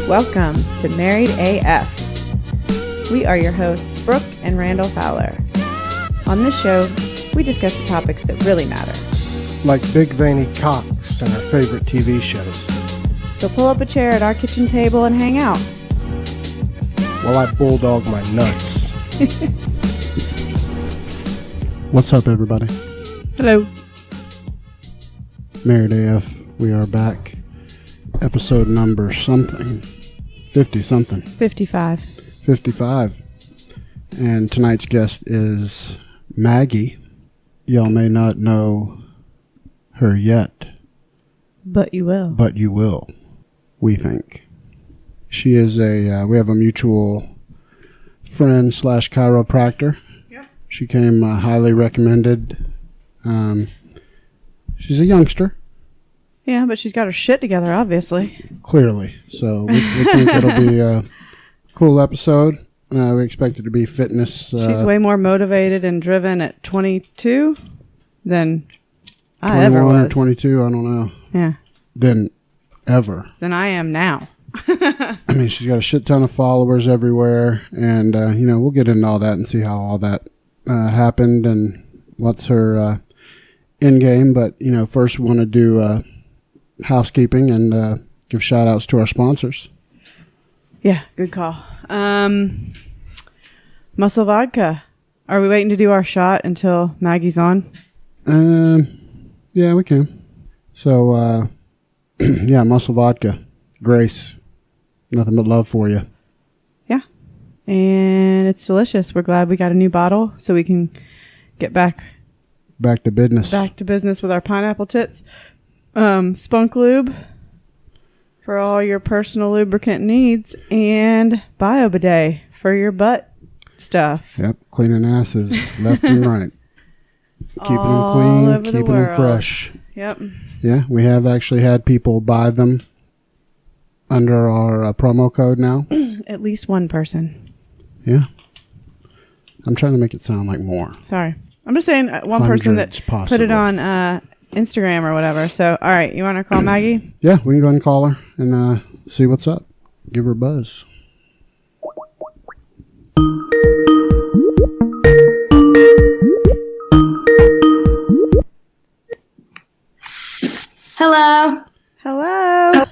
Welcome to Married AF. We are your hosts, Brooke and Randal Fowler. On this show, we discuss the topics that really matter. Like big veiny cocks and our favorite TV shows. So pull up a chair at our kitchen table and hang out. While I bulldog my nuts. What's up, everybody? Hello. Married AF, we are back. Episode number something. 50-something. 55. 55. And tonight's guest is Maggie. Y'all may not know her yet. But you will. But you will, we think. She is we have a mutual friend / chiropractor. Yep. She came highly recommended. She's a youngster. Yeah, but she's got her shit together, obviously. Clearly. So we think it'll be a cool episode. We expect it to be fitness. She's way more motivated and driven at 22 than I ever was. 21 or 22, I don't know. Yeah. Than ever. Than I am now. I mean, she's got a shit ton of followers everywhere. And, we'll get into all that and see how all that happened and what's her end game. But, first we want to do housekeeping and give shout outs to our sponsors. Yeah, good call. Mussel Vodka. Are we waiting to do our shot until Maggie's on? Yeah, we can. So, yeah, Mussel Vodka. Grace. Nothing but love for you. Yeah. And it's delicious. We're glad we got a new bottle so we can get back to business. Back to business with our pineapple tits. Spunk Lube for all your personal lubricant needs, and BioBidet for your butt stuff. Yep, cleaning asses left and right. Keeping them clean, keeping them fresh. Yep. Yeah, we have actually had people buy them under our promo code now. At least one person. Yeah. I'm trying to make it sound like more. Sorry. I'm just saying one person that put it on Instagram or whatever. So, all right, you want to call Maggie? Yeah, we can go ahead and call her and see what's up. Give her a buzz. Hello. Hello.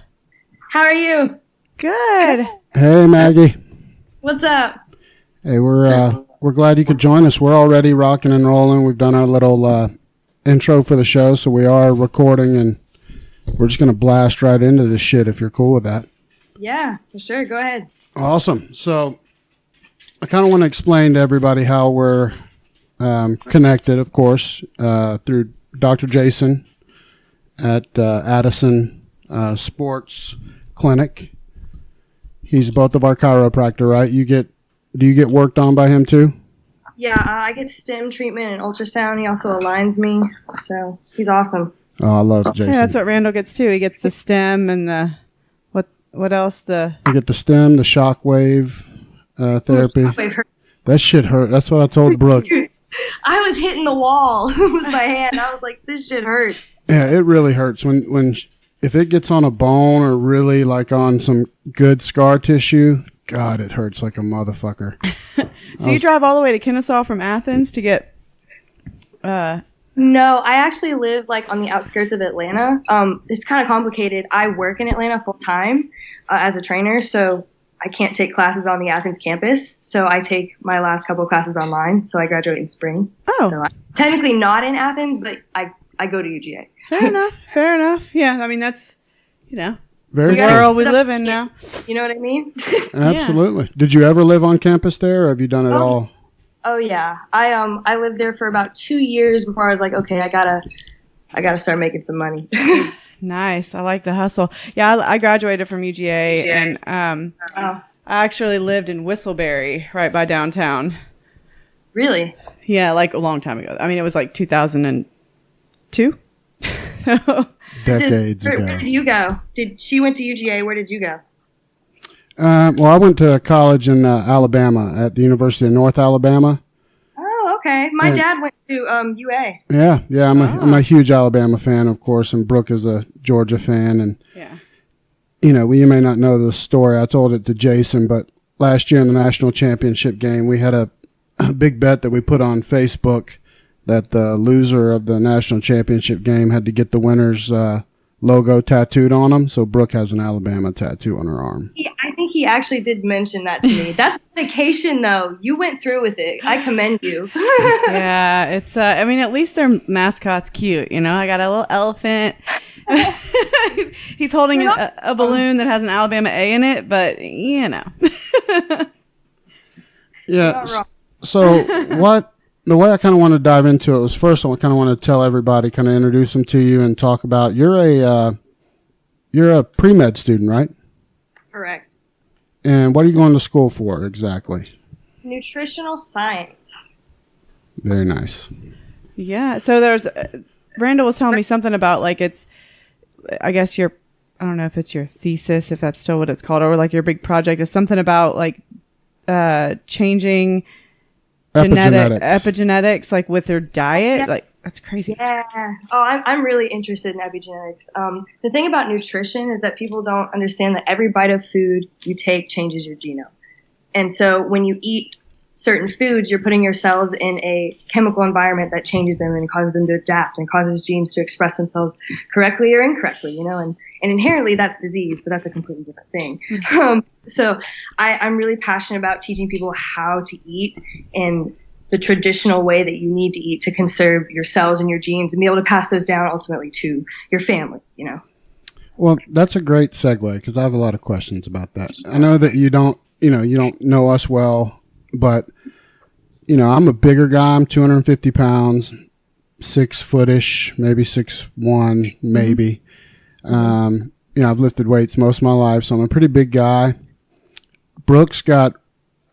How are you? Good. Hey, Maggie. What's up? Hey, we're glad you could join us. We're already rocking and rolling. We've done our little intro for the show, so we are recording, and we're just going to blast right into this shit if you're cool with that. Yeah, for sure. Go ahead. Awesome. So I kind of want to explain to everybody how we're connected, of course, through Dr. Jason at Addison Sports Clinic. He's both of our chiropractor, right? Do you get worked on by him too? Yeah, I get stem treatment and ultrasound. He also aligns me, so he's awesome. Oh, I love Jason. Yeah, that's what Randal gets too. He gets the stem and the what else? You get the stem, the shockwave therapy. Shockwave hurts. That shit hurt. That's what I told Brooke. I was hitting the wall with my hand. I was like, this shit hurts. Yeah, it really hurts when if it gets on a bone or really like on some good scar tissue. God, it hurts like a motherfucker. So you drive all the way to Kennesaw from Athens to get... No, I actually live like on the outskirts of Atlanta. It's kind of complicated. I work in Atlanta full time as a trainer, so I can't take classes on the Athens campus. So I take my last couple of classes online. So I graduate in spring. Oh. So I'm technically not in Athens, but I go to UGA. Fair enough. Yeah, I mean, that's, Very the world we live in now. You know what I mean? Absolutely. Yeah. Did you ever live on campus there, or have you done it all? Oh yeah, I lived there for about 2 years before I was like, okay, I gotta start making some money. Nice. I like the hustle. Yeah, I graduated from UGA, and I actually lived in Whistleberry, right by downtown. Really? Yeah, like a long time ago. I mean, it was like 2002. Decades ago. Where did you go? She went to UGA? Where did you go? Well, I went to college in Alabama at the University of North Alabama. Oh, okay. My dad went to UA. Yeah. I'm a huge Alabama fan, of course, and Brooke is a Georgia fan, and you may not know the story. I told it to Jason, but last year in the national championship game, we had a big bet that we put on Facebook that the loser of the national championship game had to get the winner's logo tattooed on them. So Brooke has an Alabama tattoo on her arm. Yeah, I think he actually did mention that to me. That's vacation, though. You went through with it. I commend you. Yeah, it's. I mean, at least their mascot's cute. I got a little elephant. he's holding a balloon that has an Alabama A in it, but Yeah. So the way I kind of want to dive into it was, first I kind of want to tell everybody, kind of introduce them to you and talk about, you're a pre-med student, right? Correct. And what are you going to school for exactly? Nutritional science. Very nice. Yeah. So there's Randal was telling me something about I guess I don't know if it's your thesis, if that's still what it's called, or like your big project is something about changing epigenetics, like with their diet. Yeah. Like, that's crazy. Yeah. Oh, I'm really interested in epigenetics. The thing about nutrition is that people don't understand that every bite of food you take changes your genome. And so when you eat certain foods, you're putting your cells in a chemical environment that changes them and causes them to adapt and causes genes to express themselves correctly or incorrectly, and inherently that's disease, but that's a completely different thing. Mm-hmm. So I'm really passionate about teaching people how to eat and the traditional way that you need to eat to conserve your cells and your genes and be able to pass those down ultimately to your family, Well, that's a great segue because I have a lot of questions about that. I know that you don't know us well, but I'm a bigger guy. I'm 250 pounds, 6 foot-ish, maybe 6'1", maybe. I've lifted weights most of my life, so I'm a pretty big guy. Brooke's got,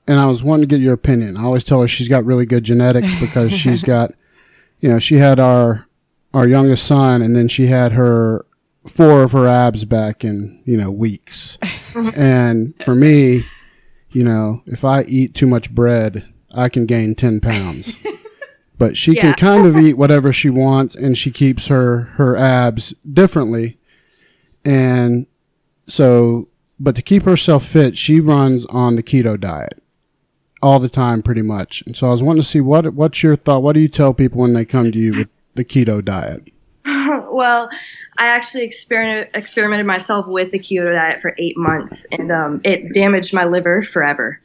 and I was wanting to get your opinion. I always tell her she's got really good genetics because she's got, she had our youngest son, and then she had 4 of her abs back in, weeks. And for me, if I eat too much bread, I can gain 10 pounds. But she can kind of eat whatever she wants, and she keeps her abs differently. And so, but to keep herself fit, she runs on the keto diet all the time pretty much. And so I was wanting to see what's your thought? What do you tell people when they come to you with the keto diet? Well, I actually experimented myself with the keto diet for 8 months, and it damaged my liver forever.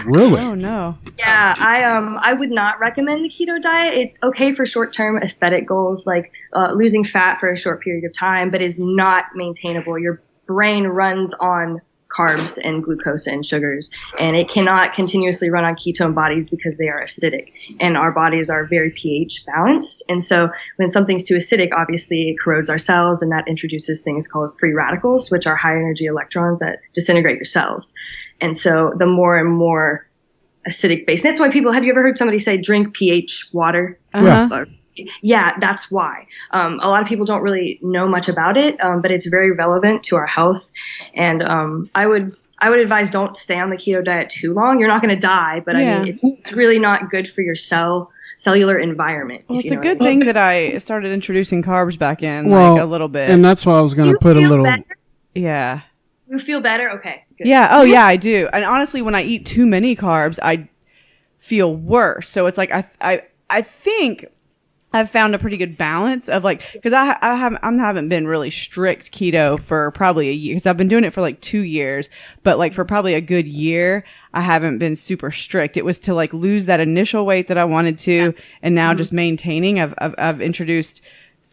Really? Oh no. Yeah, I would not recommend the keto diet. It's okay for short-term aesthetic goals like losing fat for a short period of time, but is not maintainable. Your brain runs on carbs and glucose and sugars, and it cannot continuously run on ketone bodies because they are acidic, and our bodies are very pH balanced. And so when something's too acidic, obviously it corrodes our cells, and that introduces things called free radicals, which are high energy electrons that disintegrate your cells. And so the more and more acidic base, and that's why have you ever heard somebody say drink pH water? Uh-huh. Yeah, that's why. A lot of people don't really know much about it, but it's very relevant to our health. And I would advise don't stay on the keto diet too long. You're not going to die, but I mean, it's really not good for your cellular environment. Well, it's a good thing that I started introducing carbs back in a little bit. And that's why I was going to put a little. Better? Yeah. You feel better? Okay. Good. Yeah. Oh, yeah, I do. And honestly, when I eat too many carbs, I feel worse. So it's like I think I've found a pretty good balance of because I haven't been really strict keto for probably a year, because I've been doing it for 2 years, but for probably a good year, I haven't been super strict. It was to lose that initial weight that I wanted to, and now just maintaining. I've introduced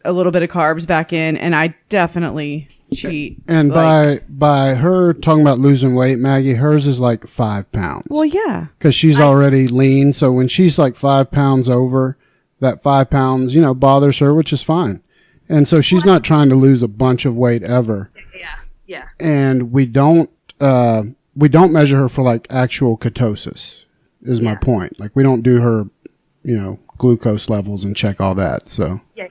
a little bit of carbs back in, and I definitely cheat. And by her talking about losing weight, Maggie, hers is 5 pounds. Well, yeah, because she's already lean. So when she's 5 pounds over, that 5 pounds, bothers her, which is fine. And so she's not trying to lose a bunch of weight ever. Yeah. And we don't measure her for actual ketosis is my point. We don't do her, glucose levels and check all that. So yeah.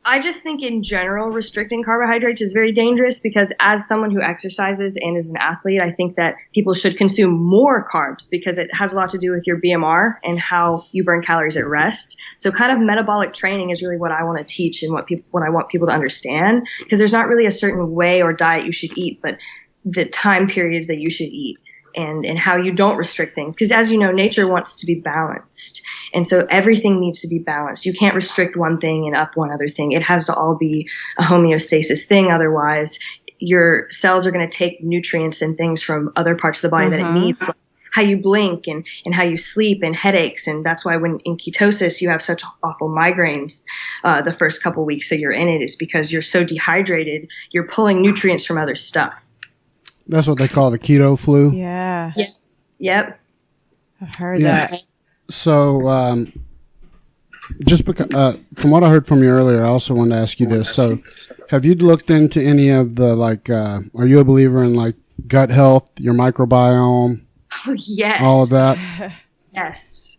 I just think in general, restricting carbohydrates is very dangerous because as someone who exercises and is an athlete, I think that people should consume more carbs because it has a lot to do with your BMR and how you burn calories at rest. So kind of metabolic training is really what I want to teach and what I want people to understand, because there's not really a certain way or diet you should eat, but the time periods that you should eat. And how you don't restrict things. Because as you know, nature wants to be balanced. And so everything needs to be balanced. You can't restrict one thing and up one other thing. It has to all be a homeostasis thing. Otherwise, your cells are going to take nutrients and things from other parts of the body that it needs. Like how you blink and how you sleep and headaches. And that's why when in ketosis, you have such awful migraines the first couple weeks that you're in it, is because you're so dehydrated, you're pulling nutrients from other stuff. That's what they call the keto flu. Yeah. Yes. Yep. I've heard that. So, just because, from what I heard from you earlier, I also wanted to ask you this. So, have you looked into any of the, are you a believer in, gut health, your microbiome? Oh, yes. All of that? Yes.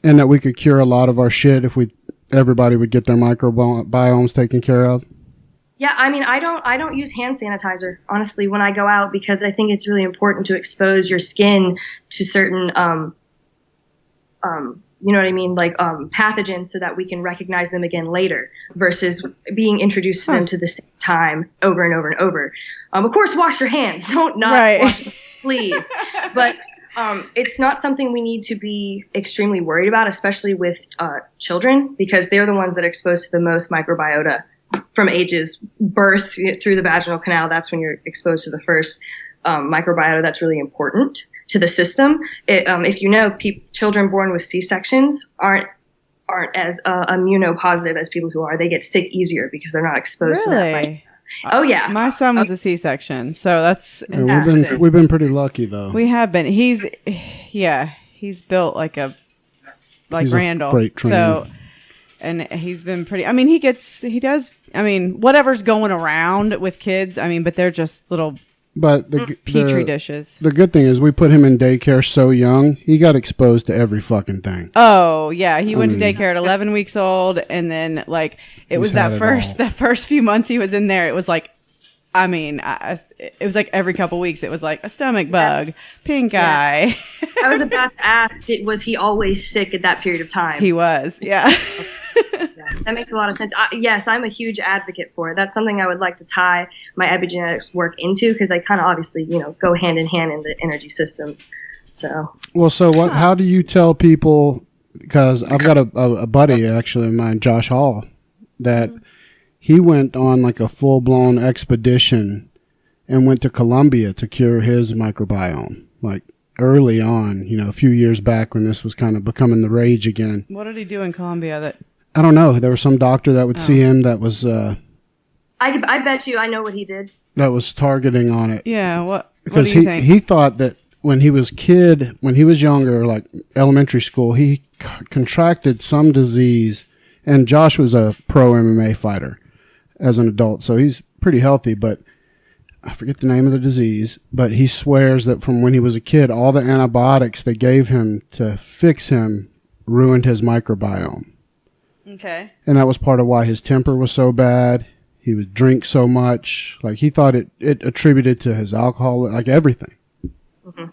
And that we could cure a lot of our shit if everybody would get their microbiomes taken care of? Yeah, I mean, I don't use hand sanitizer, honestly, when I go out, because I think it's really important to expose your skin to certain, you know what I mean, pathogens, so that we can recognize them again later, versus being introduced to them to the same time over and over and over. Of course, wash your hands. Don't not wash them, please. But it's not something we need to be extremely worried about, especially with children, because they're the ones that are exposed to the most microbiota. From ages birth through the vaginal canal, that's when you're exposed to the first microbiota that's really important to the system. If you know, children born with C-sections aren't as immunopositive as people who are. They get sick easier because they're not exposed to that. Oh yeah, my son was a C-section, so that's interesting. We've been pretty lucky though. We have been. He's built like he's Randal. A freight train. So. And he's been pretty, I mean, whatever's going around with kids, but they're just little petri dishes. The good thing is we put him in daycare so young, he got exposed to every fucking thing. Oh, yeah. He went to daycare at 11 weeks old. And then, it was that first few months he was in there, it was it was every couple weeks, it was a stomach bug, pink eye. I was about to ask, was he always sick at that period of time? He was, yeah. That makes a lot of sense. Yes, I'm a huge advocate for it. That's something I would like to tie my epigenetics work into, because they kind of obviously, go hand in hand in the energy system. So. Well, how do you tell people, because I've got a buddy actually of mine, Josh Hall, that he went on a full-blown expedition and went to Colombia to cure his microbiome, early on, a few years back when this was kind of becoming the rage again. What did he do in Colombia? I don't know. There was some doctor that would see him that was... I bet you I know what he did. That was targeting on it. Yeah, what do Because you think? he thought that when he was younger, elementary school, he contracted some disease, and Josh was a pro MMA fighter as an adult, so he's pretty healthy, but I forget the name of the disease, but he swears that from when he was a kid, all the antibiotics they gave him to fix him ruined his microbiome. Okay. And that was part of why his temper was so bad. He would drink so much. He thought it attributed to his alcohol, everything. Mm-hmm.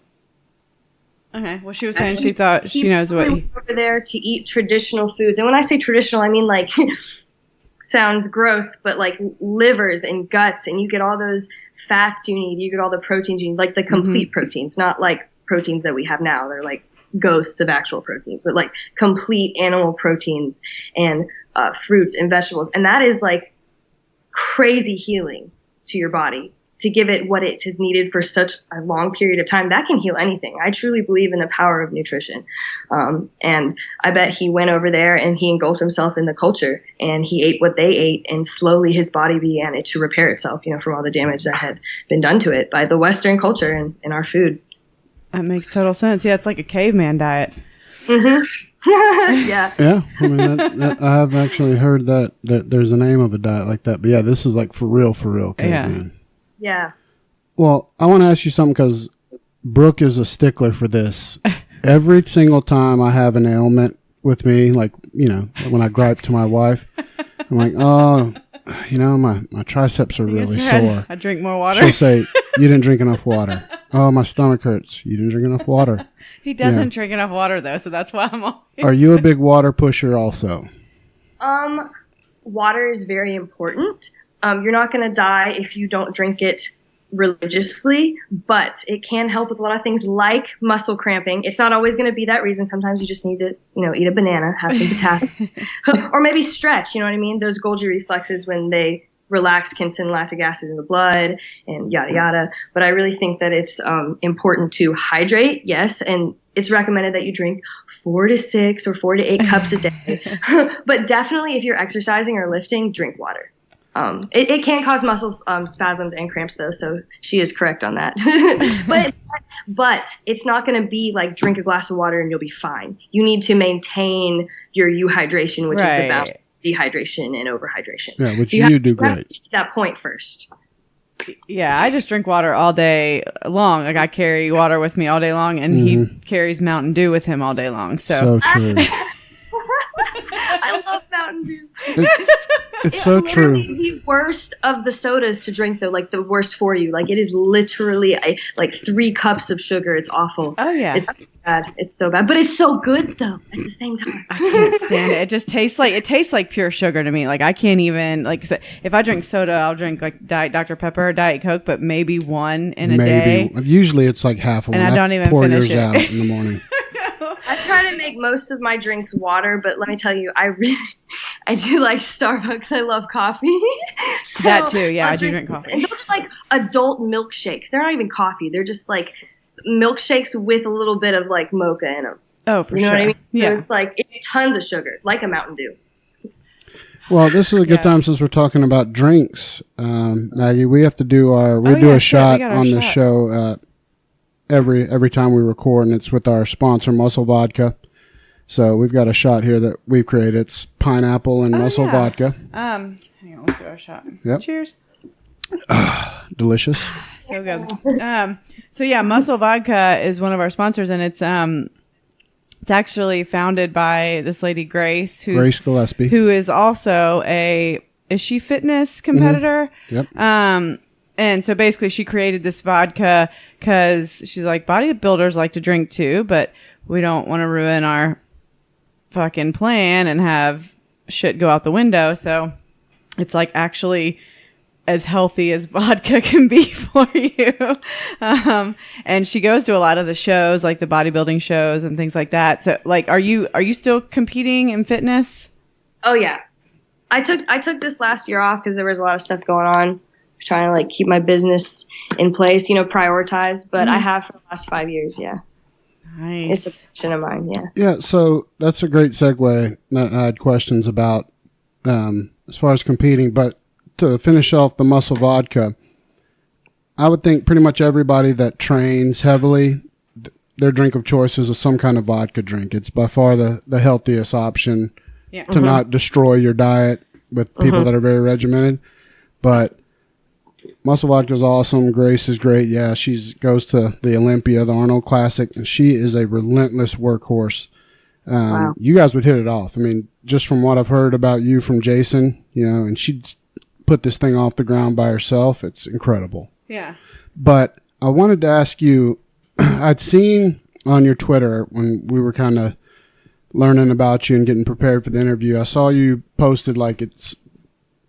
Okay. Well, she was saying she thought she knows what he... over there to eat traditional foods. And when I say traditional, I mean sounds gross, but livers and guts, and you get all those fats you need, you get all the proteins you need, the complete proteins, not proteins that we have now. They're ghosts of actual proteins, but complete animal proteins and fruits and vegetables. And that is crazy healing to your body, to give it what it has needed for such a long period of time. That can heal anything. I truly believe in the power of nutrition. And I bet he went over there and he engulfed himself in the culture, and he ate what they ate, and slowly his body began to repair itself, from all the damage that had been done to it by the Western culture and our food. That makes total sense. Yeah, it's like a caveman diet. Mm-hmm. Yeah. Yeah. I have actually heard that there's a name of a diet like that. But yeah, this is for real caveman. Yeah. Well, I want to ask you something, because Brooke is a stickler for this. Every single time I have an ailment with me, when I gripe to my wife, I'm like, oh, my triceps are really sore. I drink more water. She'll say, you didn't drink enough water. Oh, my stomach hurts. You didn't drink enough water. He doesn't drink enough water, though, so that's why I'm all... Are you a big water pusher also? Water is very important. You're not going to die if you don't drink it religiously, but it can help with a lot of things like muscle cramping. It's not always going to be that reason. Sometimes you just need to, eat a banana, have some potassium, or maybe stretch. You know what I mean? Those Golgi reflexes, when they relax, can send lactic acid in the blood and yada yada. But I really think that it's important to hydrate. Yes, and it's recommended that you drink 4 to 6 or 4 to 8 cups a day. But definitely, if you're exercising or lifting, drink water. It can cause muscle spasms and cramps, though, so she is correct on that. but it's not going to be like drink a glass of water and you'll be fine. You need to maintain your euhydration, which is the balance of dehydration and overhydration. Yeah, which so you do You have great. to reach that point first. Yeah, I just drink water all day long. Like, I carry water with me all day long, and he carries Mountain Dew with him all day long. So true. I love Mountain Dew. It's so true. The worst of the sodas to drink, though, like the worst for you. Like, it is literally like 3 cups of sugar. It's awful. Oh, yeah. It's bad. It's so bad. But it's so good, though, at the same time. I can't stand it. It just tastes like pure sugar to me. Like, I can't even, like, if I drink soda, I'll drink like Diet Dr. Pepper or Diet Coke, but maybe one in a day. Usually it's like half of one. And I don't even pour finish yours it. out in the morning. I try to make most of my drinks water, but let me tell you, I do like Starbucks. I love coffee. That too, yeah, I do drink coffee. And those are like adult milkshakes. They're not even coffee. They're just like milkshakes with a little bit of like mocha in them. Oh, for sure. You know what I mean? Yeah. So it's tons of sugar, like a Mountain Dew. Well, this is a good time since we're talking about drinks, Maggie. We have to do a shot on the show every time we record, and it's with our sponsor, Mussel Vodka. So we've got a shot here that we've created. It's pineapple and Mussel Vodka. Hang on, let's do our shot. Yep. Cheers. Delicious. So good. So yeah, Mussel Vodka is one of our sponsors, and it's actually founded by this lady Grace Gillespie, who is also is she fitness competitor? Mm-hmm. Yep. And so basically she created this vodka because she's like, bodybuilders like to drink too, but we don't want to ruin our fucking plan and have shit go out the window. So it's like actually as healthy as vodka can be for you. And she goes to a lot of the shows, like the bodybuilding shows and things like that. So like, are you still competing in fitness? Oh yeah. I took this last year off because there was a lot of stuff going on, trying to like keep my business in place, prioritize, but I have for the last 5 years. Yeah. Nice. It's a passion of mine. Yeah. Yeah. So that's a great segue. I had questions about, as far as competing, but to finish off the Mussel Vodka, I would think pretty much everybody that trains heavily, their drink of choice is some kind of vodka drink. It's by far the healthiest option to not destroy your diet with people that are very regimented. But Mussel Vodka is awesome. Grace is great. Yeah, she goes to the Olympia, the Arnold Classic, and she is a relentless workhorse. Wow. You guys would hit it off. I mean, just from what I've heard about you from Jason, and she put this thing off the ground by herself. It's incredible. Yeah. But I wanted to ask you, I'd seen on your Twitter when we were kind of learning about you and getting prepared for the interview, I saw you posted like it's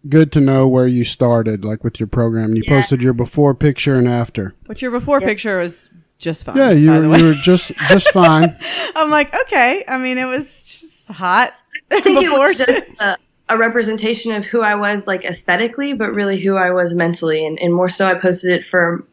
good to know where you started, like with your program. You posted your before picture and after. But your before picture was just fine. Yeah, you were just fine. I'm like, okay. I mean, it was just hot. I think it was just a representation of who I was, like aesthetically, but really who I was mentally, and more so I posted it for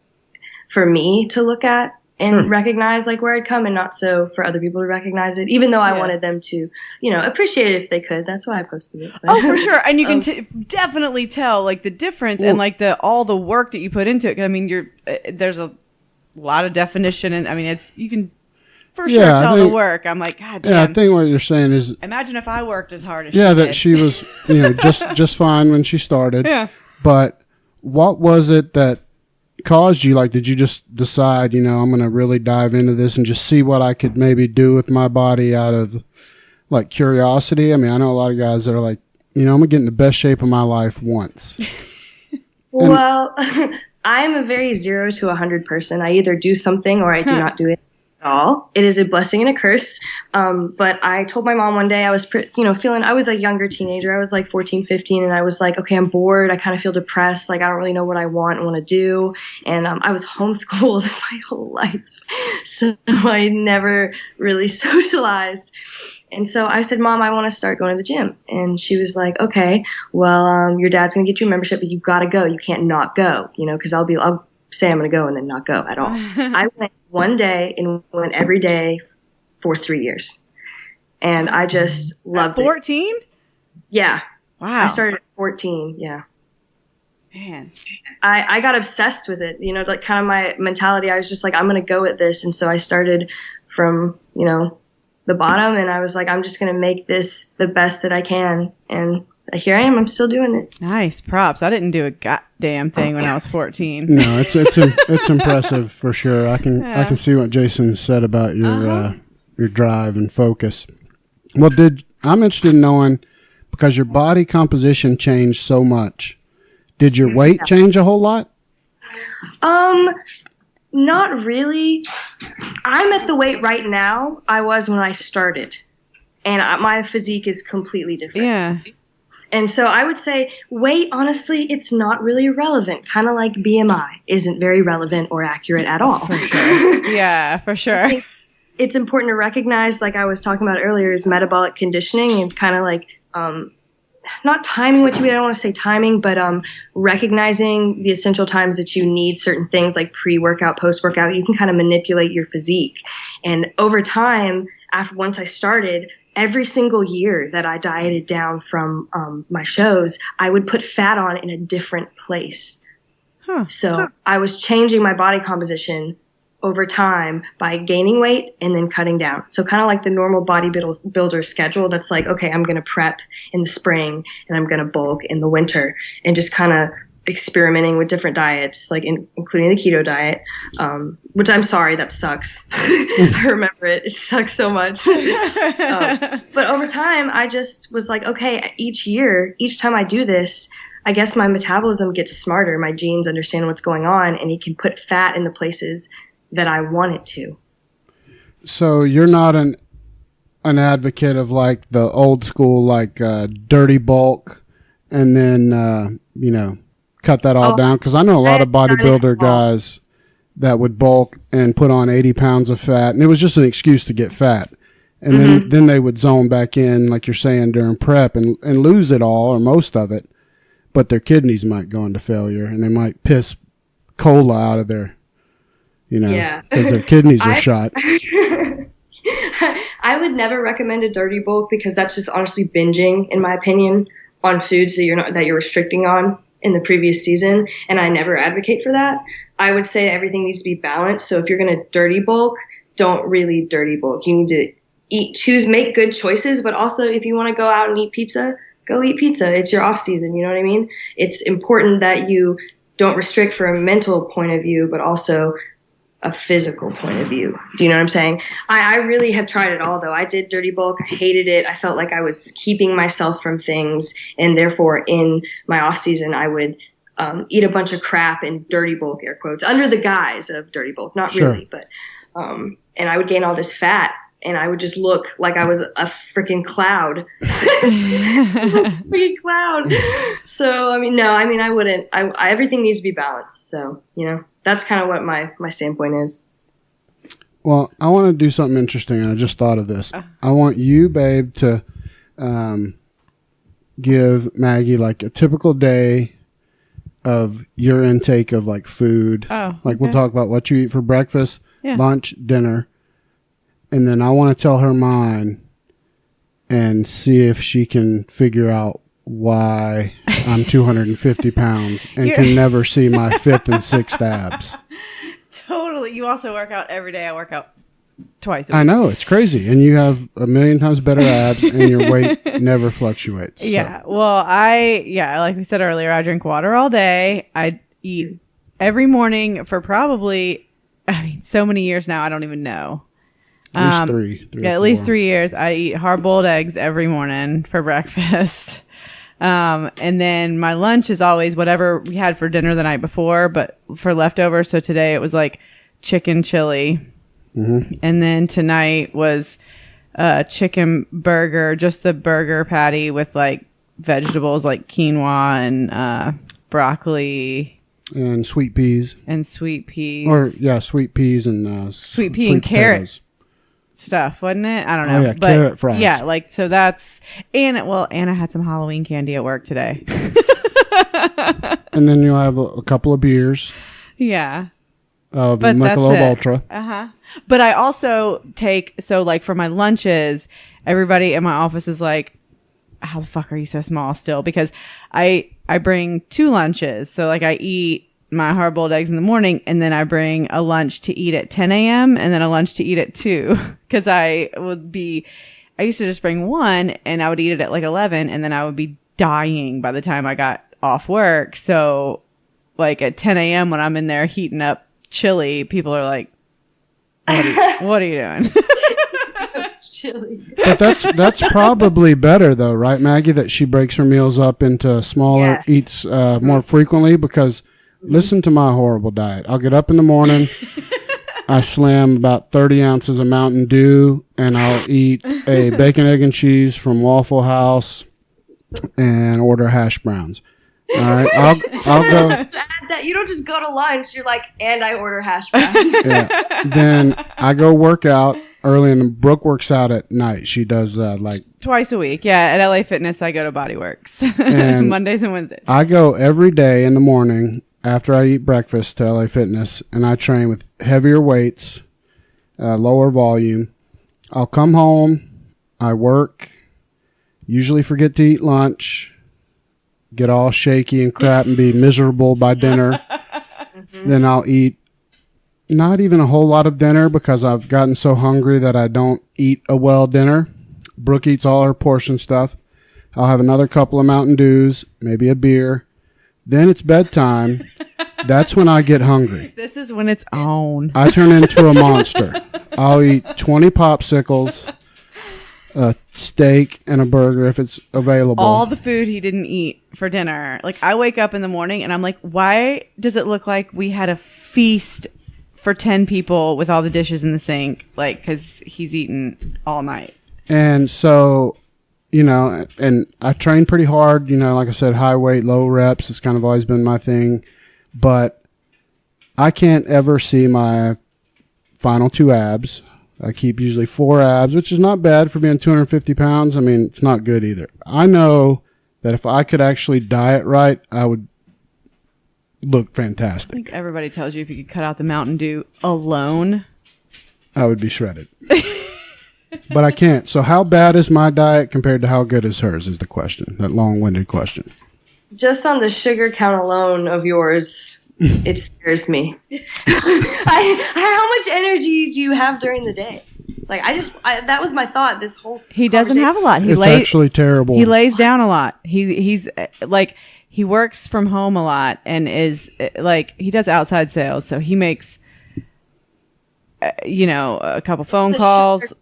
me to look at and recognize like where I'd come, and not so for other people to recognize it, even though I wanted them to, appreciate it if they could. That's why I posted it. But, for sure. And you can definitely tell like the difference and like all the work that you put into it. I mean, there's a lot of definition, and I mean, you can for sure tell the work. I'm like, God damn. Yeah, I think what you're saying is, imagine if I worked as hard as she did. She was, just fine when she started. Yeah. But what was it that caused you? Like, did you just decide, I'm going to really dive into this and just see what I could maybe do with my body out of like curiosity? I mean, I know a lot of guys that are like I'm going to get in the best shape of my life once. Well, I'm a very 0 to 100 person. I either do something or I do not do it at all. It is a blessing and a curse. But I told my mom one day I was, feeling, I was a younger teenager. I was like 14, 15. And I was like, okay, I'm bored. I kind of feel depressed. Like, I don't really know what I want to do. And I was homeschooled my whole life. So I never really socialized. And so I said, Mom, I want to start going to the gym. And she was like, okay, well, your dad's going to get you a membership, but you got to go. You can't not go, because I'll say I'm going to go and then not go at all. I went one day and went every day for 3 years. And I just loved 14? it. Yeah. Wow. I started at 14. Yeah. Man. I got obsessed with it. Like kind of my mentality. I was just like, I'm going to go at this. And so I started from, the bottom, and I was like, I'm just going to make this the best that I can. And here I am. I'm still doing it. Nice. Props. I didn't do a goddamn thing when I was 14. No, it's impressive for sure. I can see what Jason said about your drive and focus. Well, I'm interested in knowing, because your body composition changed so much, did your weight change a whole lot? Not really. I'm at the weight right now I was when I started, and my physique is completely different. Yeah. And so I would say weight, honestly, it's not really relevant. Kind of like BMI isn't very relevant or accurate at all. For sure. Yeah, for sure. I think it's important to recognize, like I was talking about earlier, is metabolic conditioning and kind of like not timing what you eat. I don't want to say timing, but recognizing the essential times that you need certain things like pre-workout, post-workout. You can kind of manipulate your physique. And over time, once I started, every single year that I dieted down from my shows, I would put fat on in a different place. So I was changing my body composition over time by gaining weight and then cutting down. So kind of like the normal bodybuilder schedule that's like, okay, I'm going to prep in the spring and I'm going to bulk in the winter, and just kind of experimenting with different diets, like including the keto diet, which I'm sorry, that sucks. I remember it. It sucks so much. But over time, I just was like, okay, each time I do this, I guess my metabolism gets smarter. My genes understand what's going on, and it can put fat in the places that I want it to. So you're not an advocate of like the old school, like dirty bulk, and then cut that all down? Because I know a lot of bodybuilder guys that would bulk and put on 80 pounds of fat, and it was just an excuse to get fat. And then they would zone back in, like you're saying, during prep and lose it all or most of it, but their kidneys might go into failure, and they might piss cola out of their, because their kidneys are shot. I would never recommend a dirty bulk, because that's just honestly binging, in my opinion, on foods that you're restricting on in the previous season, and I never advocate for that. I would say everything needs to be balanced. So if you're going to dirty bulk, don't really dirty bulk. You need to make good choices, but also if you want to go out and eat pizza, go eat pizza. It's your off season. You know what I mean? It's important that you don't restrict for a mental point of view, but also a physical point of view. Do you know what I'm saying? I really have tried it all, though. I did dirty bulk. I hated it. I felt like I was keeping myself from things, and therefore in my off season I would eat a bunch of crap in dirty bulk, air quotes, under the guise of dirty bulk. Not really, but and I would gain all this fat, and I would just look like I was a freaking cloud. Freaking cloud. So I wouldn't. Everything needs to be balanced. So that's kind of what my standpoint is. Well, I want to do something interesting, and I just thought of this. I want you, babe, to give Maggie like a typical day of your intake of like food. We'll talk about what you eat for breakfast, lunch, dinner, and then I want to tell her mine and see if she can figure out why I'm 250 pounds and can never see my 5th and 6th abs. Totally. You also work out every day. I work out twice a week. I know. It's crazy. And you have a million times better abs, and your weight never fluctuates. Yeah. So. Well, like we said earlier, I drink water all day. I eat every morning for probably, so many years now, I don't even know. At least three at least 3 years. I eat hard-boiled eggs every morning for breakfast. And then my lunch is always whatever we had for dinner the night before, but for leftovers. So today it was like chicken chili. Mm-hmm. And then tonight was chicken burger, just the burger patty with like vegetables like quinoa and broccoli. And sweet peas. Sweet peas. Sweet peas and sweet pea and carrot stuff, wasn't it? I don't know. Oh, yeah, but carrot fries. Yeah, like, so that's... Anna had some Halloween candy at work today. And then you'll have a couple of beers. Yeah. Of but Michelob Ultra. Uh-huh. But I also take... So, like, for my lunches, everybody in my office is like, how the fuck are you so small still? Because I bring 2 lunches. So, like, I eat my hard-boiled eggs in the morning, and then I bring a lunch to eat at 10 a.m. and then a lunch to eat at 2. Because I used to just bring one, and I would eat it at like 11, and then I would be dying by the time I got off work. So, like, at 10 a.m. when I'm in there heating up chili, people are like, what are you doing? Chili. But that's probably better though, right, Maggie? That she breaks her meals up into smaller, eats more frequently. Because listen to my horrible diet. I'll get up in the morning, I slam about 30 ounces of Mountain Dew, and I'll eat a bacon, egg, and cheese from Waffle House, and order hash browns. All right, I'll go. That you don't just go to lunch. You're like, and I order hash browns. Yeah. Then I go work out early, and Brooke works out at night. She does like twice a week. Yeah, at LA Fitness, I go to Body Works Mondays and Wednesdays. I go every day in the morning after I eat breakfast to LA Fitness, and I train with heavier weights, lower volume. I'll come home, I work, usually forget to eat lunch, get all shaky and crap and be miserable by dinner. Mm-hmm. Then I'll eat not even a whole lot of dinner because I've gotten so hungry that I don't eat a well dinner. Brooke eats all her portion stuff. I'll have another couple of Mountain Dews, maybe a beer. Then it's bedtime. That's when I get hungry. This is when it's on. I turn into a monster. I'll eat 20 popsicles, a steak, and a burger if it's available. All the food he didn't eat for dinner. Like, I wake up in the morning and I'm like, why does it look like we had a feast for 10 people with all the dishes in the sink? Like, because he's eaten all night. And so, you know, and I train pretty hard, you know, like I said, high weight, low reps. It's kind of always been my thing. But I can't ever see my final 2 abs. I keep usually 4 abs, which is not bad for being 250 pounds. I mean, it's not good either. I know that if I could actually diet right, I would look fantastic. I think everybody tells you if you could cut out the Mountain Dew alone, I would be shredded. But I can't. So how bad is my diet compared to how good is hers is the question, that long-winded question. Just on the sugar count alone of yours, it scares me. How much energy do you have during the day? Like, that was my thought. This whole he doesn't have a lot. It's actually terrible. He lays down a lot. He's like, he works from home a lot and is like, he does outside sales, so he makes a couple phone calls.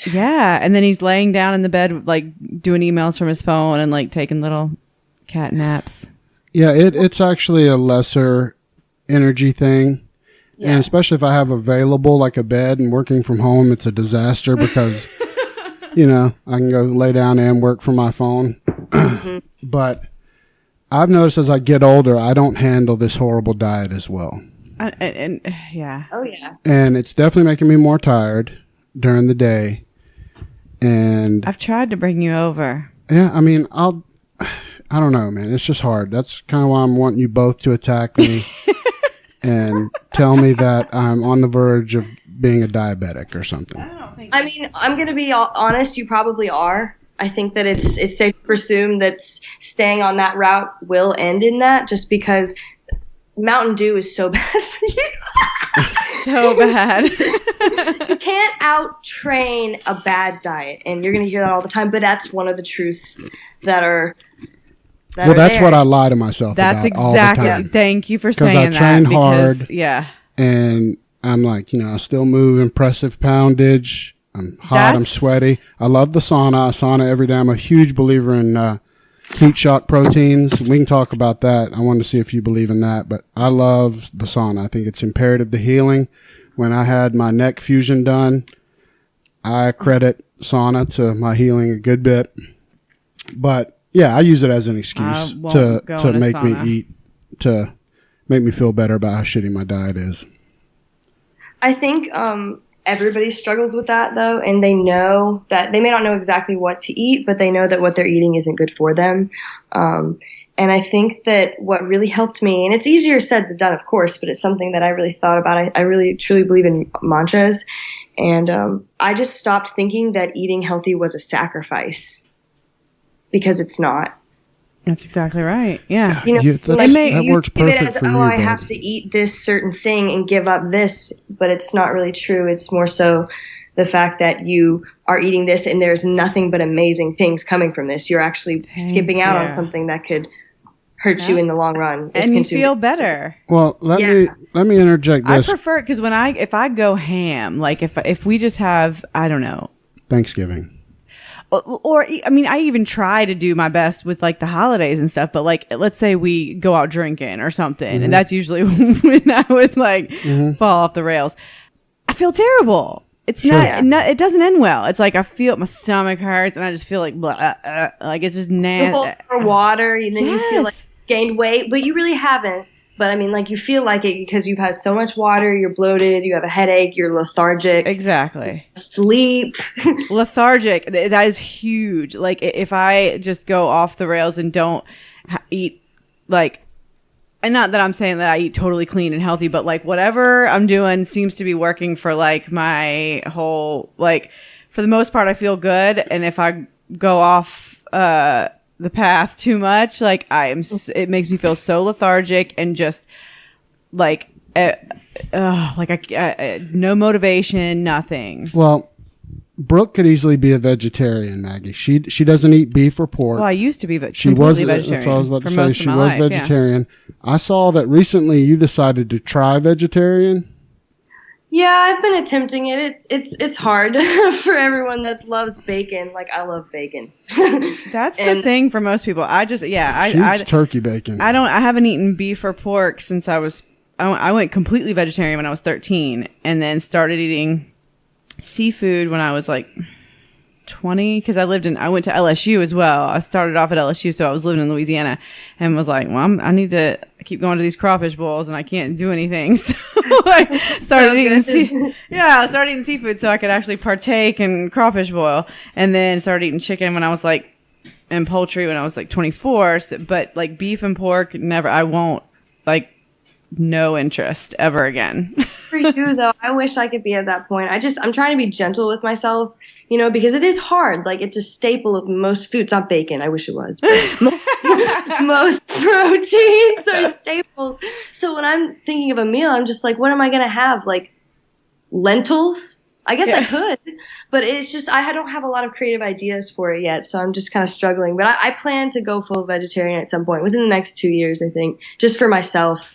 Yeah, and then he's laying down in the bed, like doing emails from his phone and like taking little cat naps. Yeah, it's actually a lesser energy thing. Yeah. And especially if I have available like a bed and working from home, it's a disaster because, I can go lay down and work from my phone. Mm-hmm. But I've noticed as I get older, I don't handle this horrible diet as well. Yeah. Oh, yeah. And it's definitely making me more tired during the day. And I've tried to bring you over. Yeah, I mean, I don't know, man. It's just hard. That's kind of why I'm wanting you both to attack me and tell me that I'm on the verge of being a diabetic or something. I mean, I'm going to be honest. You probably are. I think that it's safe to presume that staying on that route will end in that, just because Mountain Dew is so bad for you. So bad. You can't out-train a bad diet, and you're going to hear that all the time, but that's one of the truths that are well, that's there. What I lie to myself that's about exactly, all the time. Thank you for saying that. Because I train hard. Yeah. And I'm like, I still move impressive poundage. I'm hot. I'm sweaty. I love the sauna. I sauna every day. I'm a huge believer in heat shock proteins. We can talk about that. I wanted to see if you believe in that, but I love the sauna. I think it's imperative to healing. When I had my neck fusion done, I credit sauna to my healing a good bit. But yeah, I use it as an excuse to make me eat, to make me feel better about how shitty my diet is. I think everybody struggles with that, though, and they know that they may not know exactly what to eat, but they know that what they're eating isn't good for them. And I think that what really helped me, and it's easier said than done, of course, but it's something that I really thought about. I really truly believe in mantras, and I just stopped thinking that eating healthy was a sacrifice, because it's not. That's exactly right. Yeah. That works perfect for you. I have to eat this certain thing and give up this, but it's not really true. It's more so the fact that you are eating this and there's nothing but amazing things coming from this. You're actually skipping out on something that could hurt you in the long run. And you feel better. Well, let me interject this. I prefer it because if I go ham, like if we just have, I don't know, Thanksgiving. Or, I mean, I even try to do my best with like the holidays and stuff, but like, let's say we go out drinking or something, and that's usually when I would like fall off the rails. I feel terrible. It's not, it doesn't end well. It's like, I feel my stomach hurts and I just feel like, like it's just nasty. For water, and then you feel like you gained weight, but you really haven't. But I mean, like, you feel like it because you've had so much water, you're bloated, you have a headache, you're lethargic. Exactly. Sleep. Lethargic. That is huge. Like, if I just go off the rails and don't eat, like, and not that I'm saying that I eat totally clean and healthy, but like whatever I'm doing seems to be working for like my whole, like, for the most part, I feel good. And if I go off, the path too much, like it makes me feel so lethargic and just like no motivation, nothing. Well, Brooke could easily be a vegetarian, Maggie. She doesn't eat beef or pork. Well, I used to be, but she was vegetarian. That's what I was about to say. She was life, vegetarian. Yeah. I saw that recently you decided to try vegetarian. Yeah, I've been attempting it. It's hard for everyone that loves bacon. Like, I love bacon. That's the thing for most people. I eat turkey bacon. I haven't eaten beef or pork since I went completely vegetarian when I was 13, and then started eating seafood when I was like 20, because I went to LSU as well. I started off at LSU, so I was living in Louisiana, and was like, well, I need to keep going to these crawfish bowls, and I can't do anything. So I started eating seafood so I could actually partake in crawfish boil, and then started eating chicken when I was like, and poultry when I was like 24. So, but like beef and pork, never. I won't, like, no interest ever again. For you though, I wish I could be at that point. I'm trying to be gentle with myself, because it is hard. Like, it's a staple of most foods. Not bacon. I wish it was. But most proteins are staples. So when I'm thinking of a meal, I'm just like, what am I going to have? Like, lentils? I guess I could, but it's just, I don't have a lot of creative ideas for it yet. So I'm just kind of struggling, but I plan to go full vegetarian at some point within the next 2 years, I think, just for myself.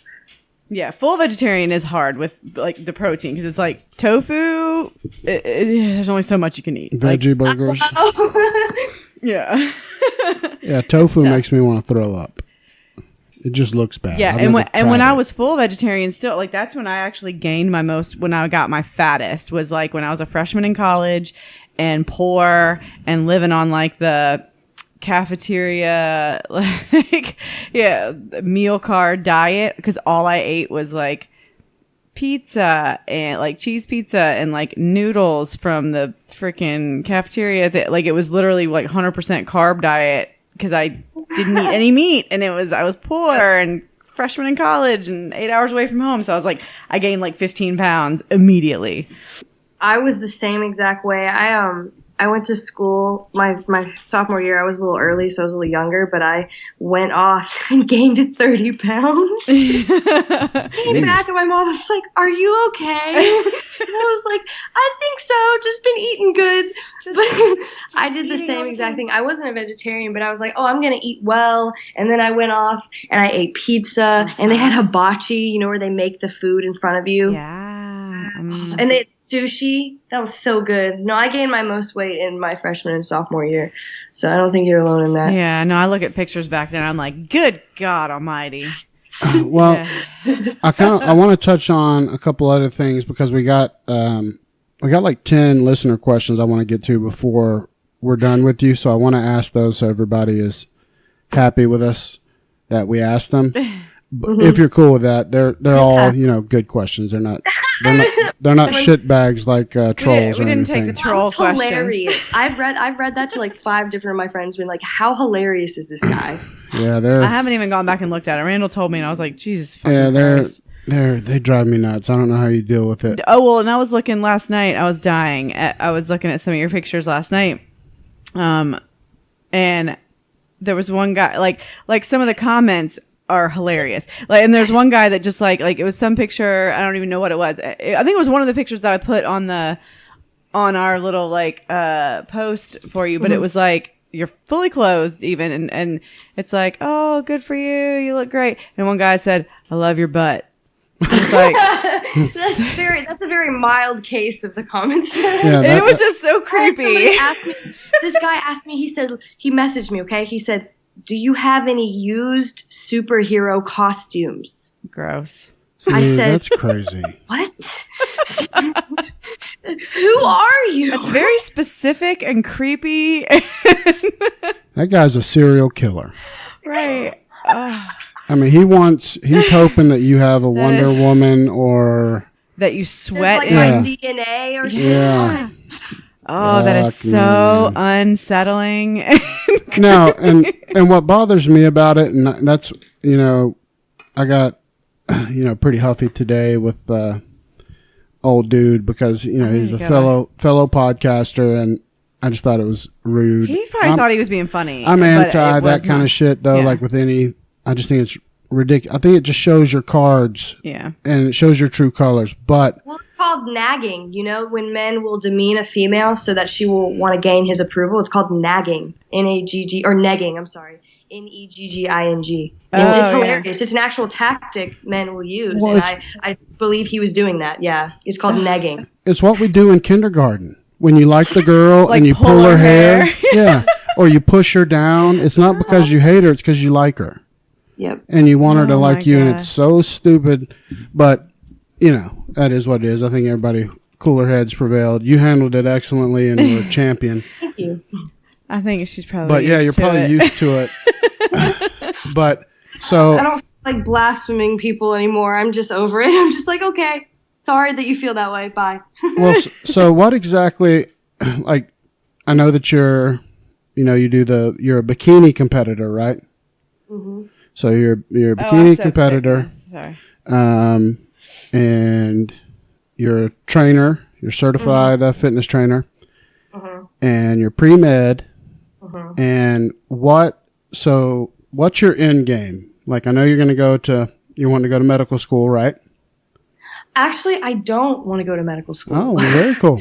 Yeah, full vegetarian is hard with like the protein, because it's like tofu. There's only so much you can eat. Veggie burgers. Yeah. Yeah, tofu makes me want to throw up. It just looks bad. Yeah, and when I was full vegetarian, still, like, that's when I actually gained my most. When I got my fattest was like when I was a freshman in college and poor and living on like the cafeteria, like, meal card diet, because all I ate was like pizza and like cheese pizza and like noodles from the freaking cafeteria. Like, it was literally like 100% carb diet, because I didn't eat any meat, and I was poor and freshman in college and 8 hours away from home. So I was like, I gained like 15 pounds immediately. I was the same exact way. I went to school my sophomore year. I was a little early, so I was a little younger, but I went off and gained 30 pounds. Came back, and my mom was like, "Are you okay?" And I was like, "I think so. Just been eating good." But I did the same exact thing. I wasn't a vegetarian, but I was like, "Oh, I'm gonna eat well." And then I went off and I ate pizza, and they had hibachi, where they make the food in front of you. Yeah. And they had sushi. That was so good. No, I gained my most weight in my freshman and sophomore year. So I don't think you're alone in that. Yeah, no, I look at pictures back then. I'm like, good God Almighty. Well, Yeah. I want to touch on a couple other things because we got like 10 listener questions I want to get to before we're done with you. So I want to ask those so everybody is happy with us that we asked them. If you're cool with that, they're all good questions. They're not shit bags like trolls. We or didn't anything. take the troll questions. Hilarious. I've read that to like 5 different of my friends. Been like, how hilarious is this guy? Yeah, I haven't even gone back and looked at it. Randall told me, and I was like, Jesus. Yeah, Christ. they drive me nuts. I don't know how you deal with it. Oh well, and I was looking last night. I was dying. I was looking at some of your pictures last night, and there was one guy like some of the comments are hilarious. Like, and there's one guy that just like it was some picture. I don't even know what it was. I think it was one of the pictures that I put on our little post for you, but it was like you're fully clothed even, and it's like, oh, good for you. You look great. And one guy said, I love your butt. It's like that's a very mild case of the comments. Yeah, it was just so creepy. This guy asked me, he messaged me, okay? He said, do you have any used superhero costumes? Gross. I said, that's crazy. What? Who are you? That's very specific and creepy. That guy's a serial killer. Right. I mean, he's hoping that you have a Wonder Woman or that you sweat like in. my DNA or something. Yeah. Oh, that is so unsettling. No, and what bothers me about it, and that's, I got, pretty huffy today with old dude because, he's a fellow podcaster, and I just thought it was rude. He probably thought he was being funny. I'm anti that kind of shit, though, like with any, I just think it's ridiculous. I think it just shows your cards. Yeah. And it shows your true colors, but... Well, it's called nagging, when men will demean a female so that she will want to gain his approval. It's called nagging. N-A-G-G, or negging, I'm sorry. N-E-G-G-I-N-G. It's hilarious. It's an actual tactic men will use, well, and I believe he was doing that, yeah. It's called negging. It's what we do in kindergarten. When you like the girl and you pull her hair. Yeah. Or you push her down. It's not because you hate her, it's because you like her. Yep. And you want her to like you, and it's so stupid. But, that is what it is. I think everybody, cooler heads prevailed. You handled it excellently, and you were a champion. Thank you. I think she's probably But yeah, you're probably used to it. But, so... I don't like blaspheming people anymore. I'm just over it. I'm just like, okay, sorry that you feel that way. Bye. Well, so what exactly, I know that you're a bikini competitor, right? Mm-hmm. So you're a bikini competitor. Sorry. And you're a trainer. You're a certified fitness trainer. Mm-hmm. And you're pre-med. Mm-hmm. And what's your end game? Like, I know you want to go to medical school, right? Actually, I don't want to go to medical school. Oh, well, very cool.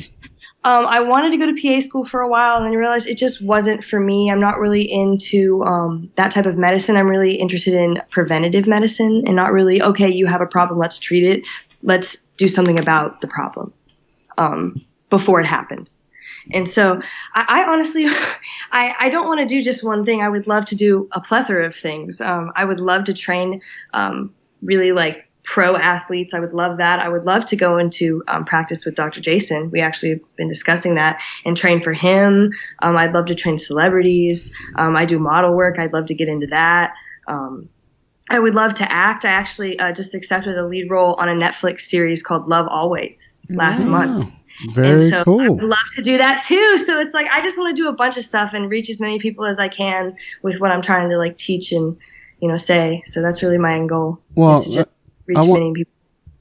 I wanted to go to PA school for a while, and then realized it just wasn't for me. I'm not really into that type of medicine. I'm really interested in preventative medicine, and not really, okay, you have a problem, let's treat it. Let's do something about the problem before it happens. And so I honestly, I don't want to do just one thing. I would love to do a plethora of things. I would love to train really like pro athletes. I would love that. I would love to go into practice with Dr. Jason. We actually have been discussing that and train for him. I'd love to train celebrities. I do model work. I'd love to get into that. I would love to act. I actually just accepted a lead role on a Netflix series called Love Always last month. Very cool. I would love to do that too. So it's like, I just want to do a bunch of stuff and reach as many people as I can with what I'm trying to like teach and, say. So that's really my end goal. Well, is to just reach many people.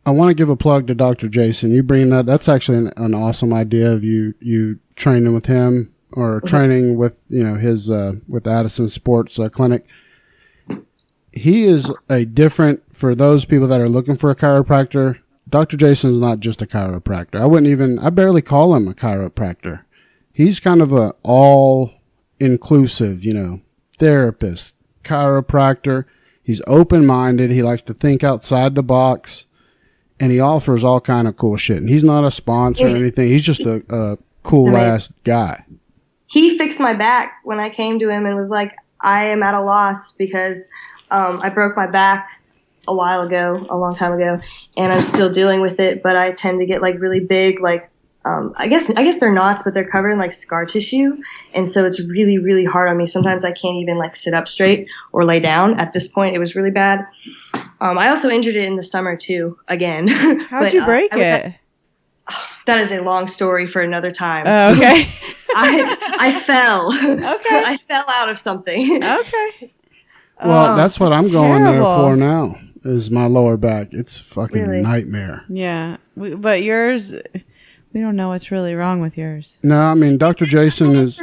I want to give a plug to Dr. Jason. You bring that. That's actually an awesome idea of you training with him or training with, his, with Addison Sports Clinic. He is for those people that are looking for a chiropractor. Dr. Jason's not just a chiropractor. I barely call him a chiropractor. He's kind of a all-inclusive, therapist, chiropractor. He's open-minded. He likes to think outside the box, and he offers all kind of cool shit. And he's not a sponsor or anything. He's just a cool-ass guy. he fixed my back when I came to him and was like, I am at a loss because I broke my back a long time ago, and I'm still dealing with it, but I tend to get like really big, like I guess they're knots, but they're covered in like scar tissue, and so it's really, really hard on me. Sometimes I can't even like sit up straight or lay down. At this point, it was really bad. I also injured it in the summer too, again. How'd you break it? That is a long story for another time. Oh, okay. I fell. Okay. I fell out of something. Okay. Well, that's what I'm going there terrible. for now, is my lower back. It's a fucking Really? nightmare. Yeah. But yours, we don't know what's really wrong with yours. No, I mean, Dr. Jason is...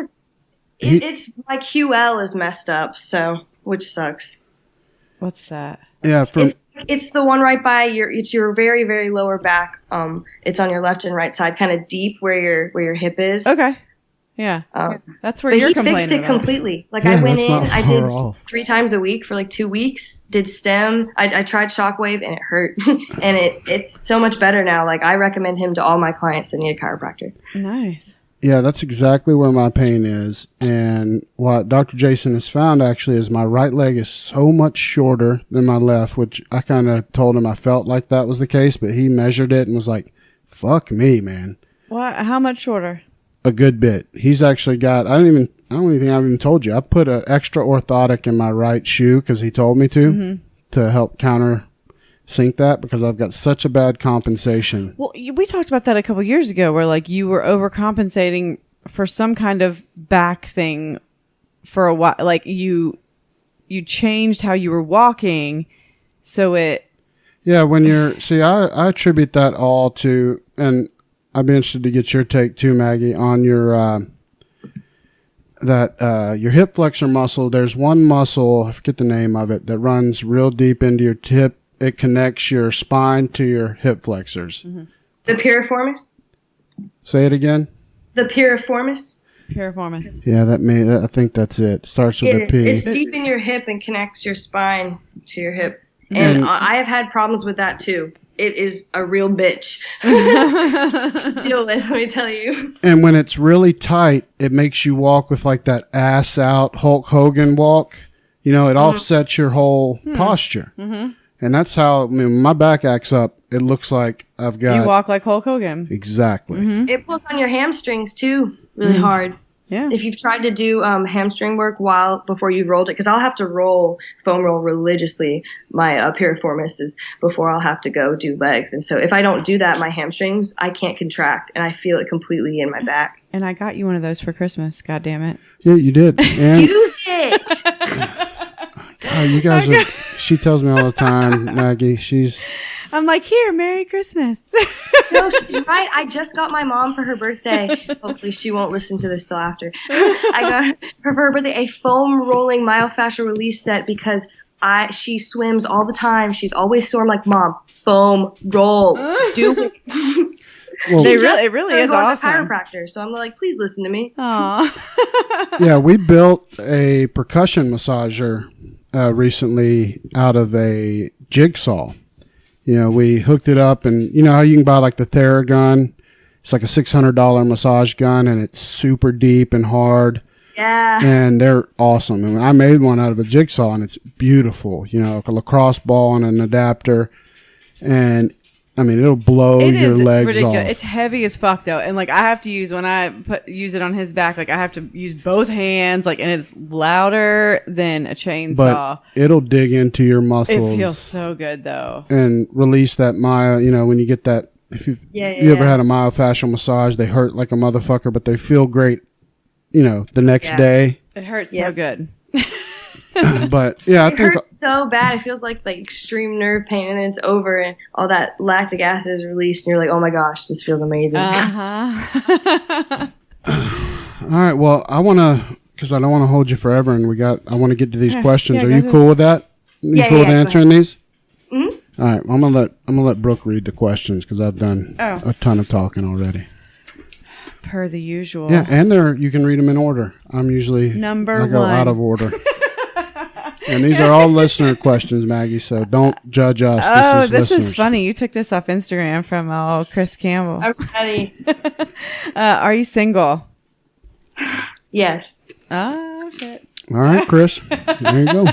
It's my QL is messed up, so, which sucks. What's that? Yeah, It's the one right by your very, very lower back. It's on your left and right side, kind of deep where your hip is. Okay. Yeah. That's where But you're he complaining fixed it about. completely. Like Yeah, I went that's in, not I far did off. 3 times a week for like 2 weeks, did stem. I tried shockwave and it hurt. And it's so much better now. Like I recommend him to all my clients that need a chiropractor. Nice. Yeah, that's exactly where my pain is. And what Dr. Jason has found actually is my right leg is so much shorter than my left, which I kind of told him I felt like that was the case, but he measured it and was like, fuck me, man. How much shorter? A good bit. He's actually got, I don't even think I've even told you. I put an extra orthotic in my right shoe because he told me to help countersink that because I've got such a bad compensation. Well, we talked about that a couple years ago where like you were overcompensating for some kind of back thing for a while. Like you changed how you were walking. So Yeah, when I attribute that all to, and I'd be interested to get your take too, Maggie, on your your hip flexor muscle. There's one muscle, I forget the name of it, that runs real deep into your hip. It connects your spine to your hip flexors. Mm-hmm. The piriformis? Say it again. The piriformis? piriformis. Yeah, I think that's it. Starts with a P. It's deep in your hip and connects your spine to your hip. And I have had problems with that too. It is a real bitch to deal with, let me tell you. And when it's really tight, it makes you walk with like that ass out Hulk Hogan walk. You know, it offsets your whole posture. Mm-hmm. And that's how, when my back acts up, it looks like I've got... You walk like Hulk Hogan. Exactly. Mm-hmm. It pulls on your hamstrings too, really hard. Yeah. If you've tried to do hamstring work before you've rolled it, because I'll have to foam roll religiously my piriformis before I'll have to go do legs. And so if I don't do that, my hamstrings, I can't contract, and I feel it completely in my back. And I got you one of those for Christmas. God damn it. Yeah, you did. And Use it! you guys are... She tells me all the time, Maggie, I'm like, here, Merry Christmas. No, she's right. I just got my mom for her birthday. Hopefully she won't listen to this till after. I got her for her birthday a foam rolling myofascial release set because she swims all the time. She's always sore. I'm like, Mom, foam roll. Do it. Well, it really is awesome. I'm a chiropractor, so I'm like, please listen to me. Aw. Yeah, we built a percussion massager recently out of a jigsaw. You know, we hooked it up, and you know how you can buy like the Theragun? It's like a $600 massage gun, and it's super deep and hard. Yeah. And they're awesome. And I made one out of a jigsaw, and it's beautiful. You know, like a lacrosse ball and an adapter. And, I mean, it'll blow your legs ridiculous. off. It's heavy as fuck, though. And, like, I have to use, when I use it on his back, like, I have to use both hands, like, and it's louder than a chainsaw. But it'll dig into your muscles. It feels so good, though. And release that you know, when you get that, if you ever had a myofascial massage, they hurt like a motherfucker, but they feel great, you know, the next day. It hurts so good. But yeah, I think hurts so bad. It feels like extreme nerve pain, and then it's over, and all that lactic acid is released, and you're like, oh my gosh, this feels amazing. Uh-huh. All right. Well, because I don't want to hold you forever, and I want to get to these questions. Are you go cool with that? You cool with answering these? Mm-hmm. All right. Well, I'm gonna let Brooke read the questions because I've done a ton of talking already. Per the usual. Yeah, and you can read them in order. I'm usually Number I go one. out of order. And these are all listener questions, Maggie, so don't judge us. This listeners. is funny. You took this off Instagram from Chris Campbell. I'm ready. Are you single? Yes. Oh, shit. All right, Chris. There you go.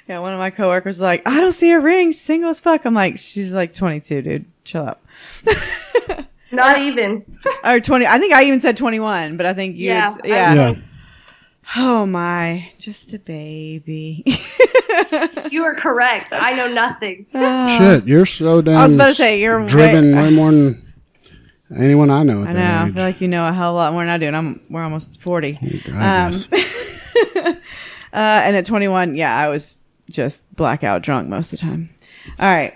Yeah, one of my coworkers was like, I don't see a ring. She's single as fuck. I'm like, she's like 22, dude. Chill out. Not even. Or 20. I think I even said 21, but I think you. Yeah. Yeah. Oh my, just a baby. You are correct. I know nothing. Shit, you're so damn I was about to say, you're driven way more than anyone I know at I that know. I age. feel like you know a hell of a lot more than I do, and we're almost 40. I guess. And at 21, yeah, I was just blackout drunk most of the time. All right.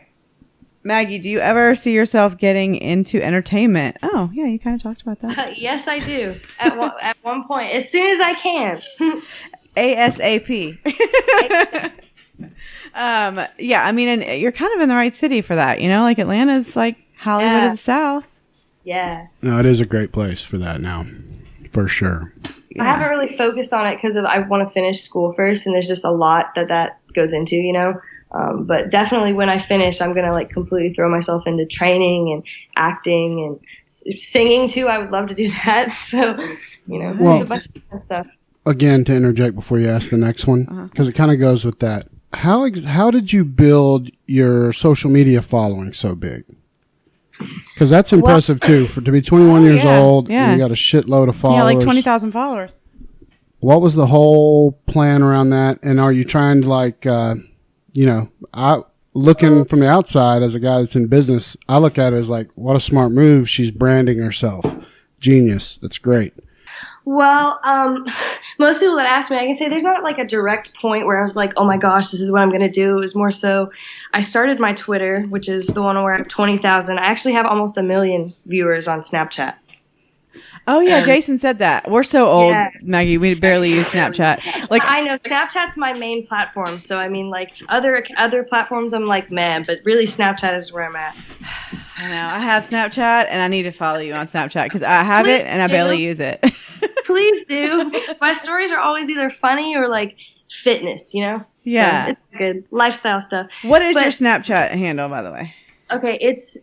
Maggie, do you ever see yourself getting into entertainment? Oh, yeah, you kind of talked about that. Yes, I do. At one point, as soon as I can. ASAP. Yeah, I mean, and you're kind of in the right city for that, you know? Like Atlanta's like Hollywood of the South. Yeah. No, it is a great place for that now, for sure. I haven't really focused on it because I want to finish school first, and there's just a lot that goes into, you know. But definitely when I finish, I'm going to like completely throw myself into training and acting and singing too. I would love to do that. So, you know, there's a bunch of different stuff. Again, to interject before you ask the next one, because it kind of goes with that. How did you build your social media following so big? Because that's impressive too. To be 21 years old, and you got a shitload of followers. Yeah, like 20,000 followers. What was the whole plan around that? And are you trying to like, looking from the outside as a guy that's in business, I look at it as like, what a smart move. She's branding herself. Genius. That's great. Well, most people that ask me, I can say there's not like a direct point where I was like, oh my gosh, this is what I'm going to do. It was more so I started my Twitter, which is the one where I have 20,000. I actually have almost 1 million viewers on Snapchat. Oh, yeah, Jason said that. We're so old, Maggie. We barely use Snapchat. Like I know Snapchat's my main platform. So, I mean, like other platforms, I'm like, man, but really Snapchat is where I'm at. I know. I have Snapchat, and I need to follow you on Snapchat because I have it, and I barely use it. Please do. My stories are always either funny or like fitness, you know? Yeah. So it's good. Lifestyle stuff. What is your Snapchat handle, by the way? Okay, it's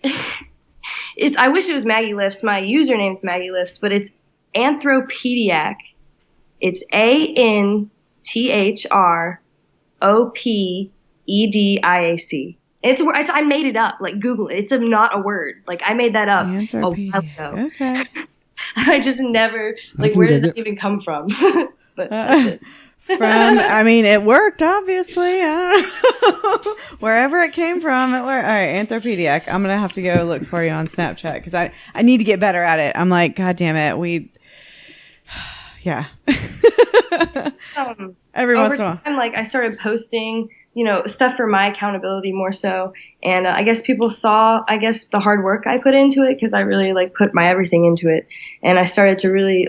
I wish it was Maggie Lifts. My username's Maggie Lifts, but it's Anthropediac. It's ANTHROPEDIAC. It's I made it up. Like Google it. It's not a word. Like I made that up a while ago. Okay. I just never where did that even come from? But that's it. I mean, it worked, obviously. I don't know. Wherever it came from, it worked. All right, Anthropediac. I'm going to have to go look for you on Snapchat because I need to get better at it. I'm like, God damn it. Yeah. Every once in a while. Like, I started posting, you know, stuff for my accountability more so. And I guess people saw, the hard work I put into it because I really, put my everything into it. And I started to really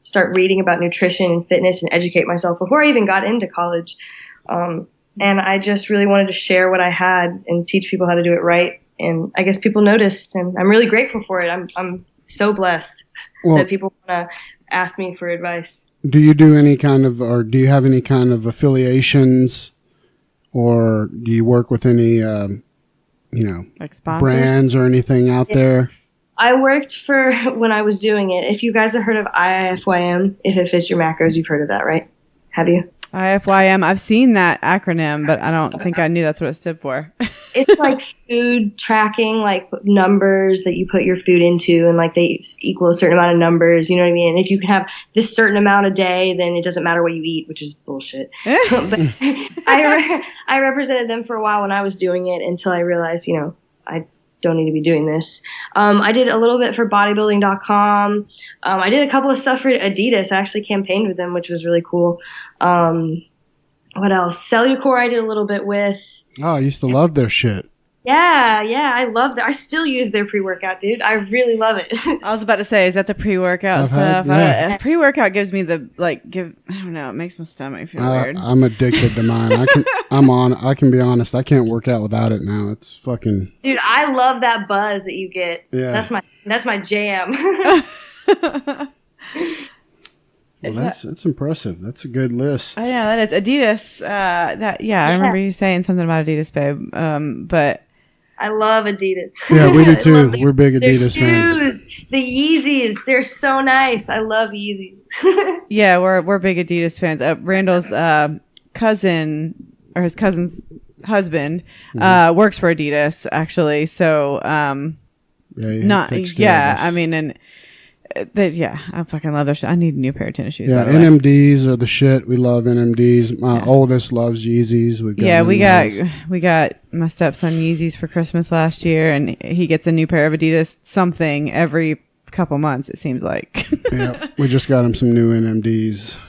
start reading about nutrition and fitness and educate myself before I even got into college. And I just really wanted to share what I had and teach people how to do it right. And I guess people noticed, and I'm really grateful for it. I'm so blessed that people want to ask me for advice. Do you do any kind of, or do you have any kind of affiliations, or do you work with any, brands or anything out there? I worked for when I was doing it. If you guys have heard of IFYM, if it fits your macros, you've heard of that, right? Have you? IFYM. I've seen that acronym, but I don't think I knew that's what it stood for. It's like food tracking, like numbers that you put your food into, and they equal a certain amount of numbers. You know what I mean? And if you can have this certain amount a day, then it doesn't matter what you eat, which is bullshit. But I represented them for a while when I was doing it until I realized, I don't need to be doing this. I did a little bit for bodybuilding.com. I did a couple of stuff for Adidas. I actually campaigned with them, which was really cool. What else? Cellucor I did a little bit with. Oh, I used to love their shit. Yeah, I love that. I still use their pre-workout, dude. I really love it. I was about to say, is that the pre-workout stuff? Pre-workout gives me the I don't know, it makes my stomach feel weird. I'm addicted to mine. I can be honest, I can't work out without it now. It's fucking. Dude, I love that buzz that you get. Yeah. That's my jam. Well, that's impressive. That's a good list. I know that is Adidas. I remember you saying something about Adidas, babe. But I love Adidas. Yeah, we do too. We're big Adidas fans. The Yeezys, they're so nice. I love Yeezys. Yeah, we're big Adidas fans. Randall's cousin or his cousin's husband works for Adidas actually. So I mean, and I fucking love their shit. I need a new pair of tennis shoes. Yeah, NMDs are the shit. We love NMDs. My oldest loves Yeezys. We got my stepson Yeezys for Christmas last year, and he gets a new pair of Adidas something every couple months, it seems like. Yeah, we just got him some new NMDs.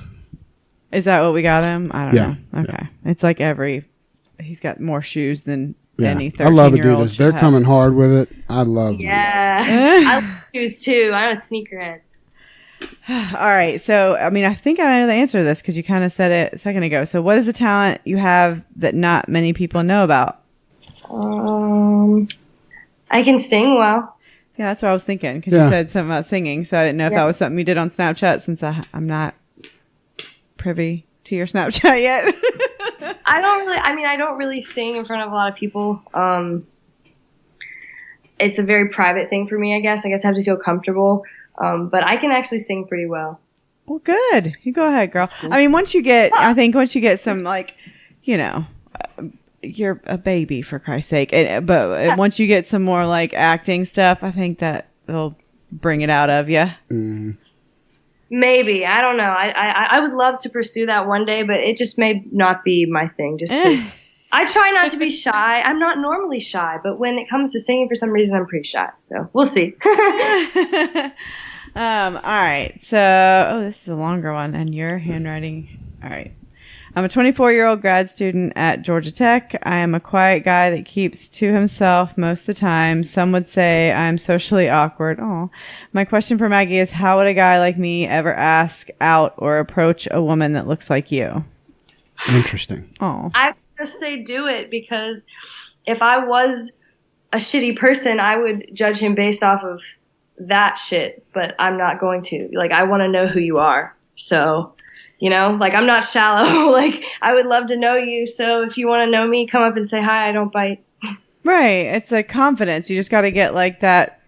Is that what we got him? I don't know. Okay. Yeah. It's like he's got more shoes than any 13-year-old. I love Adidas. They're coming hard with it. I love them. Yeah. I love shoes too. I'm a sneakerhead. All right. So, I mean, I think I know the answer to this because you kind of said it a second ago. So what is a talent you have that not many people know about? I can sing well. Yeah, that's what I was thinking because you said something about singing. So I didn't know if that was something you did on Snapchat since I'm not privy to your Snapchat yet. I don't really sing in front of a lot of people. It's a very private thing for me, I guess. I have to feel comfortable. But I can actually sing pretty well. Well, good. You go ahead, girl. I mean, once you get some, like, you know, you're a baby for Christ's sake. But once you get some more like acting stuff, I think that will bring it out of you. Mm. Maybe. I don't know. I would love to pursue that one day, but it just may not be my thing. Just 'cause I try not to be shy. I'm not normally shy, but when it comes to singing, for some reason, I'm pretty shy. So we'll see. All right. So, this is a longer one, and your handwriting. All right. I'm a 24-year-old grad student at Georgia Tech. I am a quiet guy that keeps to himself most of the time. Some would say I'm socially awkward. Oh, my question for Maggie is, how would a guy like me ever ask out or approach a woman that looks like you? Interesting. Oh, I just say do it, because if I was a shitty person, I would judge him based off of that shit, but I'm not going to. Like, I want to know who you are. So, you know, like, I'm not shallow. Like, I would love to know you. So if you want to know me, come up and say hi. I don't bite. Right. It's like confidence. You just got to get like that,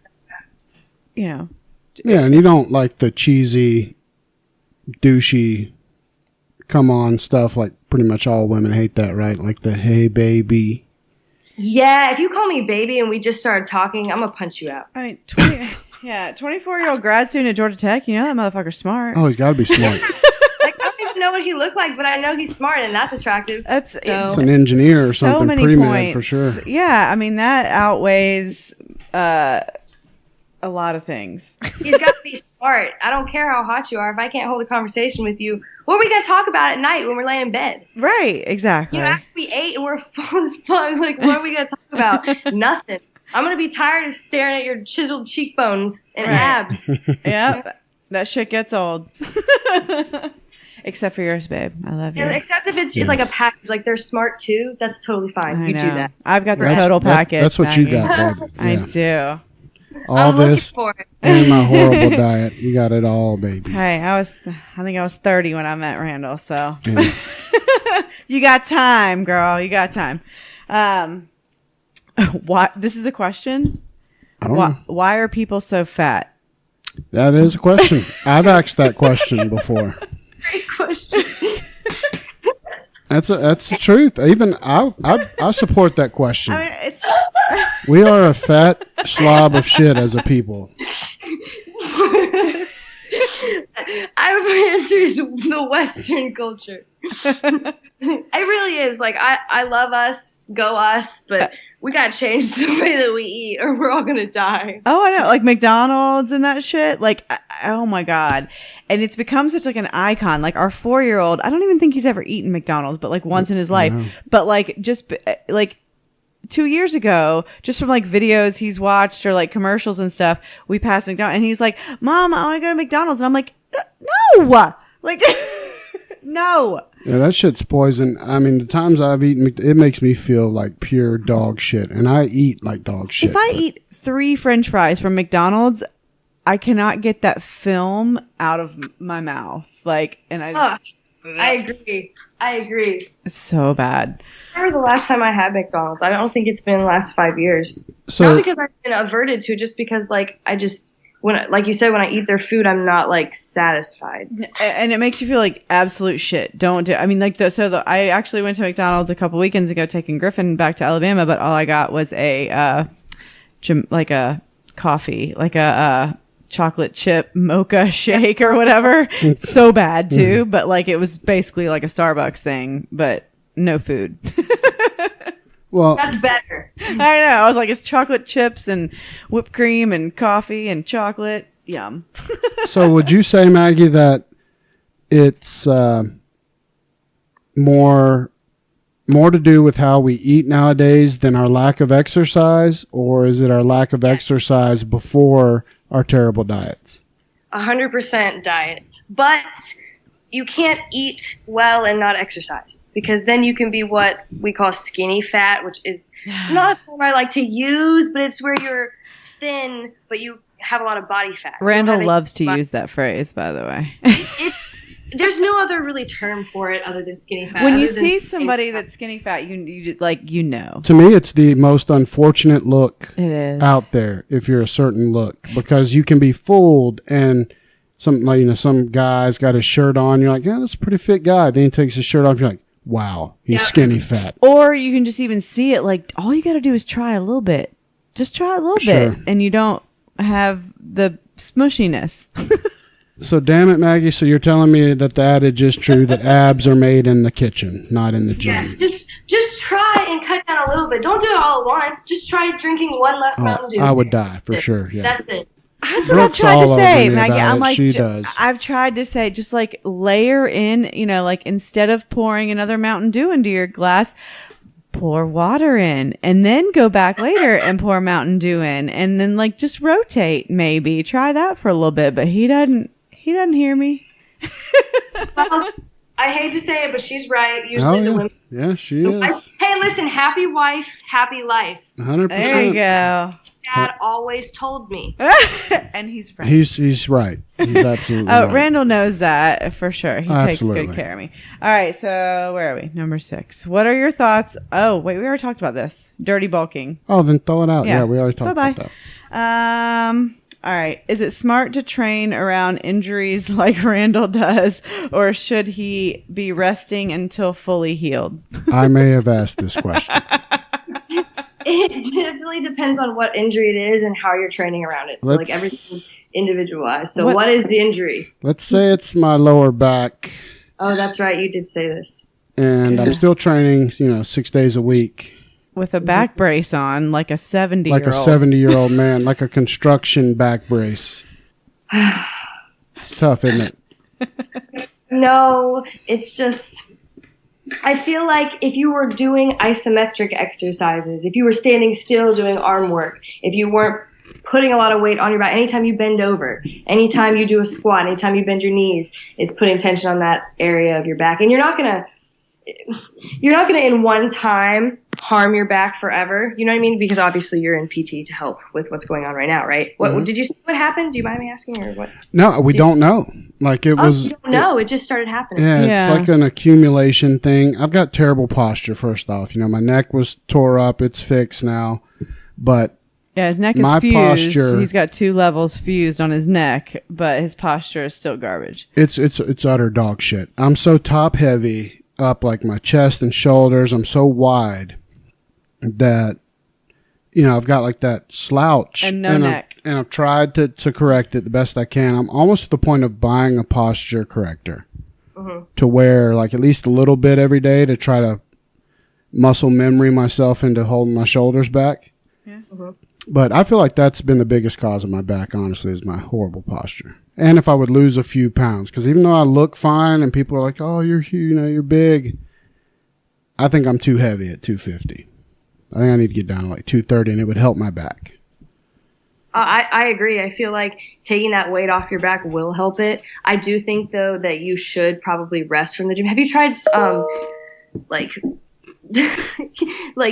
you know. Yeah, and you don't like the cheesy, douchey, come on stuff. Like, pretty much all women hate that, right? Like the, hey, baby. Yeah, if you call me baby and we just started talking, I'm going to punch you out. I mean, 24-year-old grad student at Georgia Tech. You know that motherfucker's smart. Oh, he's got to be smart. Like, I don't even know what he looked like, but I know he's smart, and that's attractive. It's an engineer or something, pre-med for sure. Yeah, I mean, that outweighs a lot of things. He's got to be smart. I don't care how hot you are. If I can't hold a conversation with you, what are we going to talk about at night when we're laying in bed? Right, exactly. You know, after we ate and we're full as fuck, like, what are we going to talk about? Nothing. I'm going to be tired of staring at your chiseled cheekbones and abs. Yep. That shit gets old. Except for yours, babe. I love you. Yeah, except if it's like a package. Like, they're smart, too. That's totally fine. You do that. I've got the total package. That's what you got, babe. I do. All this and my horrible diet. You got it all, baby. Hey, I think I was 30 when I met Randal, so. Yeah. You got time, girl. You got time. What? This is a question? I don't know. Why are people so fat? That is a question. I've asked that question before. Great question. That's the truth. Even I support that question. I mean, we are a fat slob of shit as a people. My answer is the Western culture. It really is. Like, I love us, go us, but we gotta change the way that we eat, or we're all gonna die. Oh, I know, like McDonald's and that shit. Like, oh my god, and it's become such like an icon. Like, our 4-year-old, I don't even think he's ever eaten McDonald's, but like once in his life. No. But like, just like 2 years ago, just from like videos he's watched or like commercials and stuff, we passed McDonald's, and he's like, "Mom, I want to go to McDonald's," and I'm like, "No, like, no." Yeah, that shit's poison. I mean, the times I've eaten, it makes me feel like pure dog shit, and I eat like dog shit. If I eat 3 French fries from McDonald's, I cannot get that film out of my mouth. Like, and I agree. It's so bad. I remember the last time I had McDonald's. I don't think it's been the last 5 years. So, not because I've been averted to, just because, like, like you said, when I eat their food, I'm not like satisfied. And it makes you feel like absolute shit. Don't do. I mean, like I actually went to McDonald's a couple weekends ago, taking Griffin back to Alabama, but all I got was a coffee, like a chocolate chip mocha shake or whatever. So bad too, but like it was basically like a Starbucks thing, but no food. Well, that's better. I know. I was like, it's chocolate chips and whipped cream and coffee and chocolate. Yum. So would you say, Maggie, that it's more to do with how we eat nowadays than our lack of exercise, or is it our lack of exercise before our terrible diets? 100% diet. But you can't eat well and not exercise, because then you can be what we call skinny fat, which is not a term I like to use, but it's where you're thin, but you have a lot of body fat. Randall loves to use that phrase, by the way. There's no other really term for it other than skinny fat. When you see somebody that's skinny fat, you know. To me, it's the most unfortunate look It is. out there if you're a certain look, because you can be fooled and some guy's got his shirt on. You're like, yeah, that's a pretty fit guy. Then he takes his shirt off. You're like, wow, he's skinny fat. Or you can just even see it. Like, all you got to do is try a little bit. Just try a little bit, and you don't have the smushiness. So damn it, Maggie. So you're telling me that the adage is true that abs are made in the kitchen, not in the gym? Yes, just try and cut down a little bit. Don't do it all at once. Just try drinking one less Mountain Dew. I would die for sure. Yeah, that's it. That's what I've tried to say, Maggie. I'm like, she does. I've tried to say, just like layer in, like instead of pouring another Mountain Dew into your glass, pour water in, and then go back later and pour Mountain Dew in, and then like just rotate. Maybe try that for a little bit, but he doesn't hear me. Well, I hate to say it, but she's right. Usually the women. Yeah, she is. Hey, listen, happy wife, happy life. 100%. There you go. Dad always told me. And he's right. He's right. He's absolutely right. Randall knows that for sure. He Absolutely. takes good care of me. All right, so where are we? Number 6. What are your thoughts? Oh, wait, we already talked about this. Dirty bulking. Oh, then throw it out. Yeah, we already talked about that. All right. Is it smart to train around injuries like Randall does, or should he be resting until fully healed? I may have asked this question. It definitely depends on what injury it is and how you're training around it. So like everything's individualized. So what is the injury? Let's say it's my lower back. Oh, that's right. You did say this. And I'm still training, 6 days a week. With a back brace on, like a 70-year-old. Like a 70-year-old man, like a construction back brace. It's tough, isn't it? No, it's just... I feel like if you were doing isometric exercises, if you were standing still doing arm work, if you weren't putting a lot of weight on your back, anytime you bend over, anytime you do a squat, anytime you bend your knees, it's putting tension on that area of your back. And you're not gonna in one time harm your back forever. You know what I mean? Because obviously you're in PT to help with what's going on right now, right? What did you see what happened? Do you mind me asking, or what? No, we don't know. Like it was. You don't know. It just started happening. Yeah, it's like an accumulation thing. I've got terrible posture. First off, my neck was tore up. It's fixed now, but his neck is fused. Posture, he's got 2 levels fused on his neck, but his posture is still garbage. It's utter dog shit. I'm so top heavy up, like my chest and shoulders. I'm so wide that I've got like that slouch and no neck. And I've tried to correct it the best I can. I'm almost at the point of buying a posture corrector to wear like at least a little bit every day to try to muscle memory myself into holding my shoulders back. Yeah. But I feel like that's been the biggest cause of my back, honestly, is my horrible posture. And if I would lose a few pounds, because even though I look fine and people are like, oh, you're big, I think I'm too heavy at 250. I think I need to get down to like 230, and it would help my back. I agree. I feel like taking that weight off your back will help it. I do think, though, that you should probably rest from the gym. Have you tried, like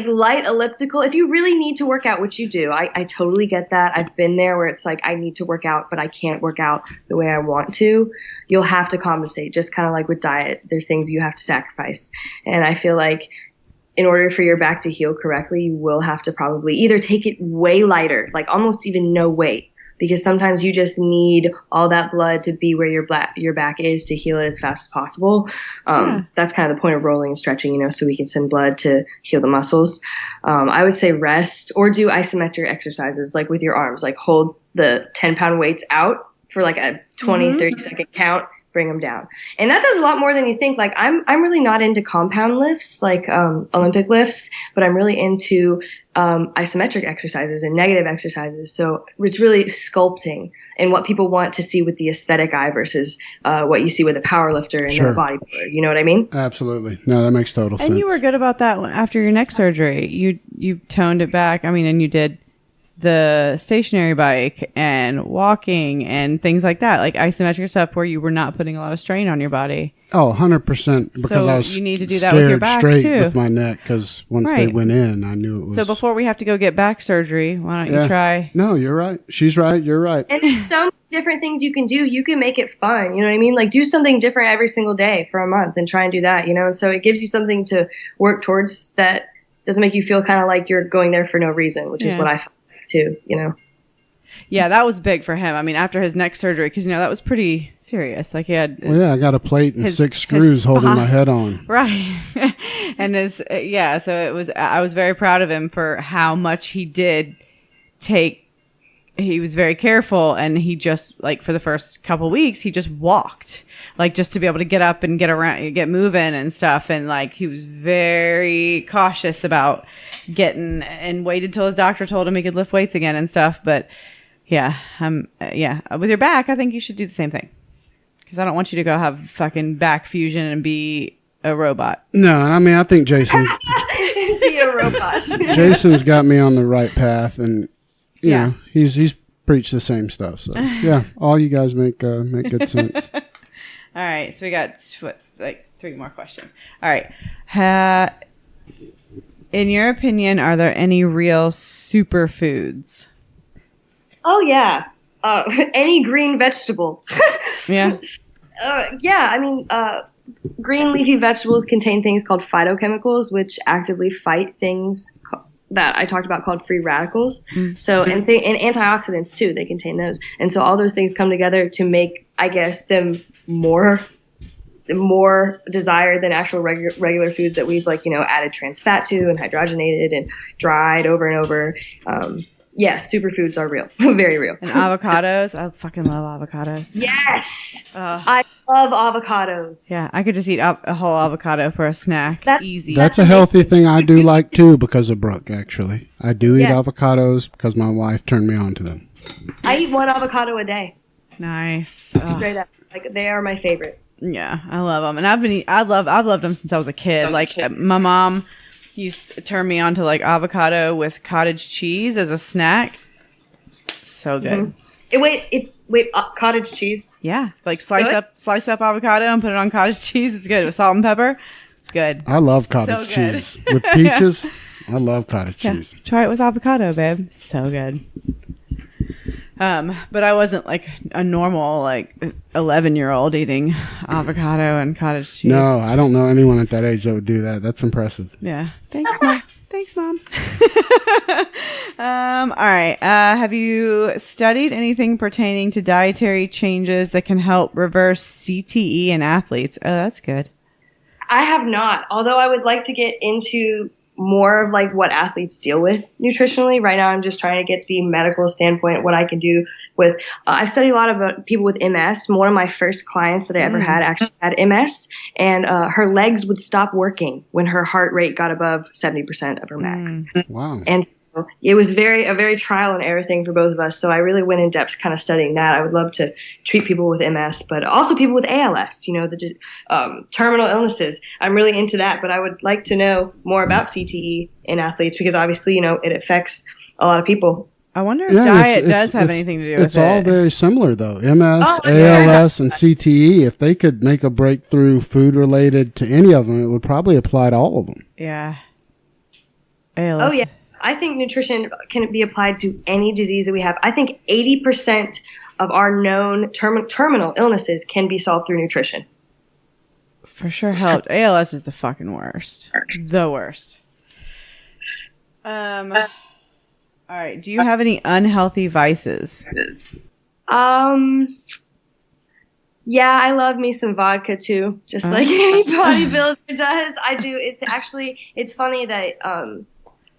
light elliptical? If you really need to work out, which you do, I totally get that. I've been there where it's like I need to work out, but I can't work out the way I want to. You'll have to compensate, just kind of like with diet. There's things you have to sacrifice. And I feel like in order for your back to heal correctly, you will have to probably either take it way lighter, like almost even no weight, because sometimes you just need all that blood to be where your back is to heal it as fast as possible. That's kind of the point of rolling and stretching, you know, so we can send blood to heal the muscles. I would say rest or do isometric exercises, like with your arms, like hold the 10-pound weights out for like a 20, 30 second count, bring them down. And that does a lot more than you think. Like I'm really not into compound lifts, like Olympic lifts, but I'm really into isometric exercises and negative exercises. So it's really sculpting and what people want to see with the aesthetic eye versus what you see with a power lifter and a bodybuilder. You know what I mean? Absolutely. No, that makes total sense. And you were good about that after your neck surgery. You toned it back. I mean, and you did the stationary bike and walking and things like that, like isometric stuff where you were not putting a lot of strain on your body. Oh, 100%. Because so I was you need to do that with your back straight too. With my neck, because once they went in, I knew it was. So before we have to go get back surgery, why don't you try? No, you're right. She's right. You're right. And there's so many different things you can do. You can make it fun. You know what I mean? Like do something different every single day for a month and try and do that, you know? And so it gives you something to work towards that doesn't make you feel kind of like you're going there for no reason, which is what I felt like too, you know? Yeah, that was big for him. I mean, after his neck surgery, because, you know, that was pretty serious. Like, he had... I got a plate and 6 screws holding my head on. Right. And so it was... I was very proud of him for how much he did take... He was very careful, and he just, like, for the first couple weeks, he just walked. Like, just to be able to get up and get around, get moving and stuff. And, like, he was very cautious about getting... And waited till his doctor told him he could lift weights again and stuff, but... Yeah, with your back, I think you should do the same thing. Because I don't want you to go have fucking back fusion and be a robot. No, I mean, I think Jason... be a robot. Jason's got me on the right path, and, you know, he's preached the same stuff. So, yeah, all you guys make good sense. All right, so we got, 3 more questions. All right. In your opinion, are there any real superfoods? Oh, yeah. Any green vegetable. Yeah. I mean, green leafy vegetables contain things called phytochemicals, which actively fight things that I talked about called free radicals. So, and antioxidants too, they contain those. And so all those things come together to make, I guess, them more desired than actual regular foods that we've added trans fat to and hydrogenated and dried over and over. Yes, superfoods are real. Very real. And avocados. I fucking love avocados. Yes. I love avocados. Yeah, I could just eat a whole avocado for a snack. Easy. That's a healthy thing I do like too because of Brooke, actually. I do eat avocados because my wife turned me on to them. I eat 1 avocado a day. Nice. Straight up. Like, they are my favorite. Yeah, I love them. And I've loved them since I was a kid. My mom used to turn me on to avocado with cottage cheese as a snack. So good. Wait, cottage cheese? Yeah, slice up avocado and put it on cottage cheese. It's good with salt and pepper. It's good. I love cottage cheese with peaches. I love cottage cheese. Try it with avocado, babe. So good. But I wasn't a normal 11-year-old eating avocado and cottage cheese. No, I don't know anyone at that age that would do that. That's impressive. Yeah. Thanks, Mom. Thanks, Mom. All right. Have you studied anything pertaining to dietary changes that can help reverse CTE in athletes? Oh, that's good. I have not, although I would like to get into more of what athletes deal with nutritionally. Right now I'm just trying to get the medical standpoint, what I can do with, I've studied a lot of people with MS. One of my first clients that I ever had actually had MS, and her legs would stop working when her heart rate got above 70% of her max. Wow. And so it was a very trial and error thing for both of us. So I really went in depth kind of studying that. I would love to treat people with MS, but also people with ALS, the terminal illnesses. I'm really into that, but I would like to know more about CTE in athletes because obviously, it affects a lot of people. I wonder if diet does have anything to do with it. It's all very similar, though. MS, ALS, and CTE, if they could make a breakthrough food related to any of them, it would probably apply to all of them. Yeah. ALS. Oh, yeah. I think nutrition can be applied to any disease that we have. I think 80% of our known terminal illnesses can be solved through nutrition. For sure helped. ALS is the fucking worst. The worst. All right. Do you have any unhealthy vices? Yeah, I love me some vodka too, just like any bodybuilder does. I do. It's funny that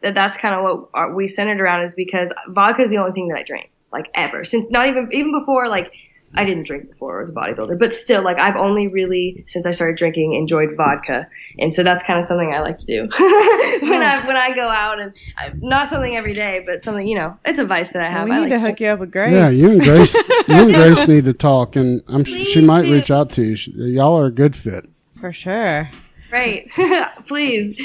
that's kind of what we centered around, is because vodka is the only thing that I drink, like, ever. Since not even before, like, I didn't drink before I was a bodybuilder, but still, like, I've only really, since I started drinking, enjoyed vodka. And so that's kind of something I like to do when I go out, and not something every day, but something, it's a vice that I have. We need to hook you up with Grace. Yeah, you and Grace need to talk, and she might reach out to you. Y'all are a good fit. For sure. Great. Please.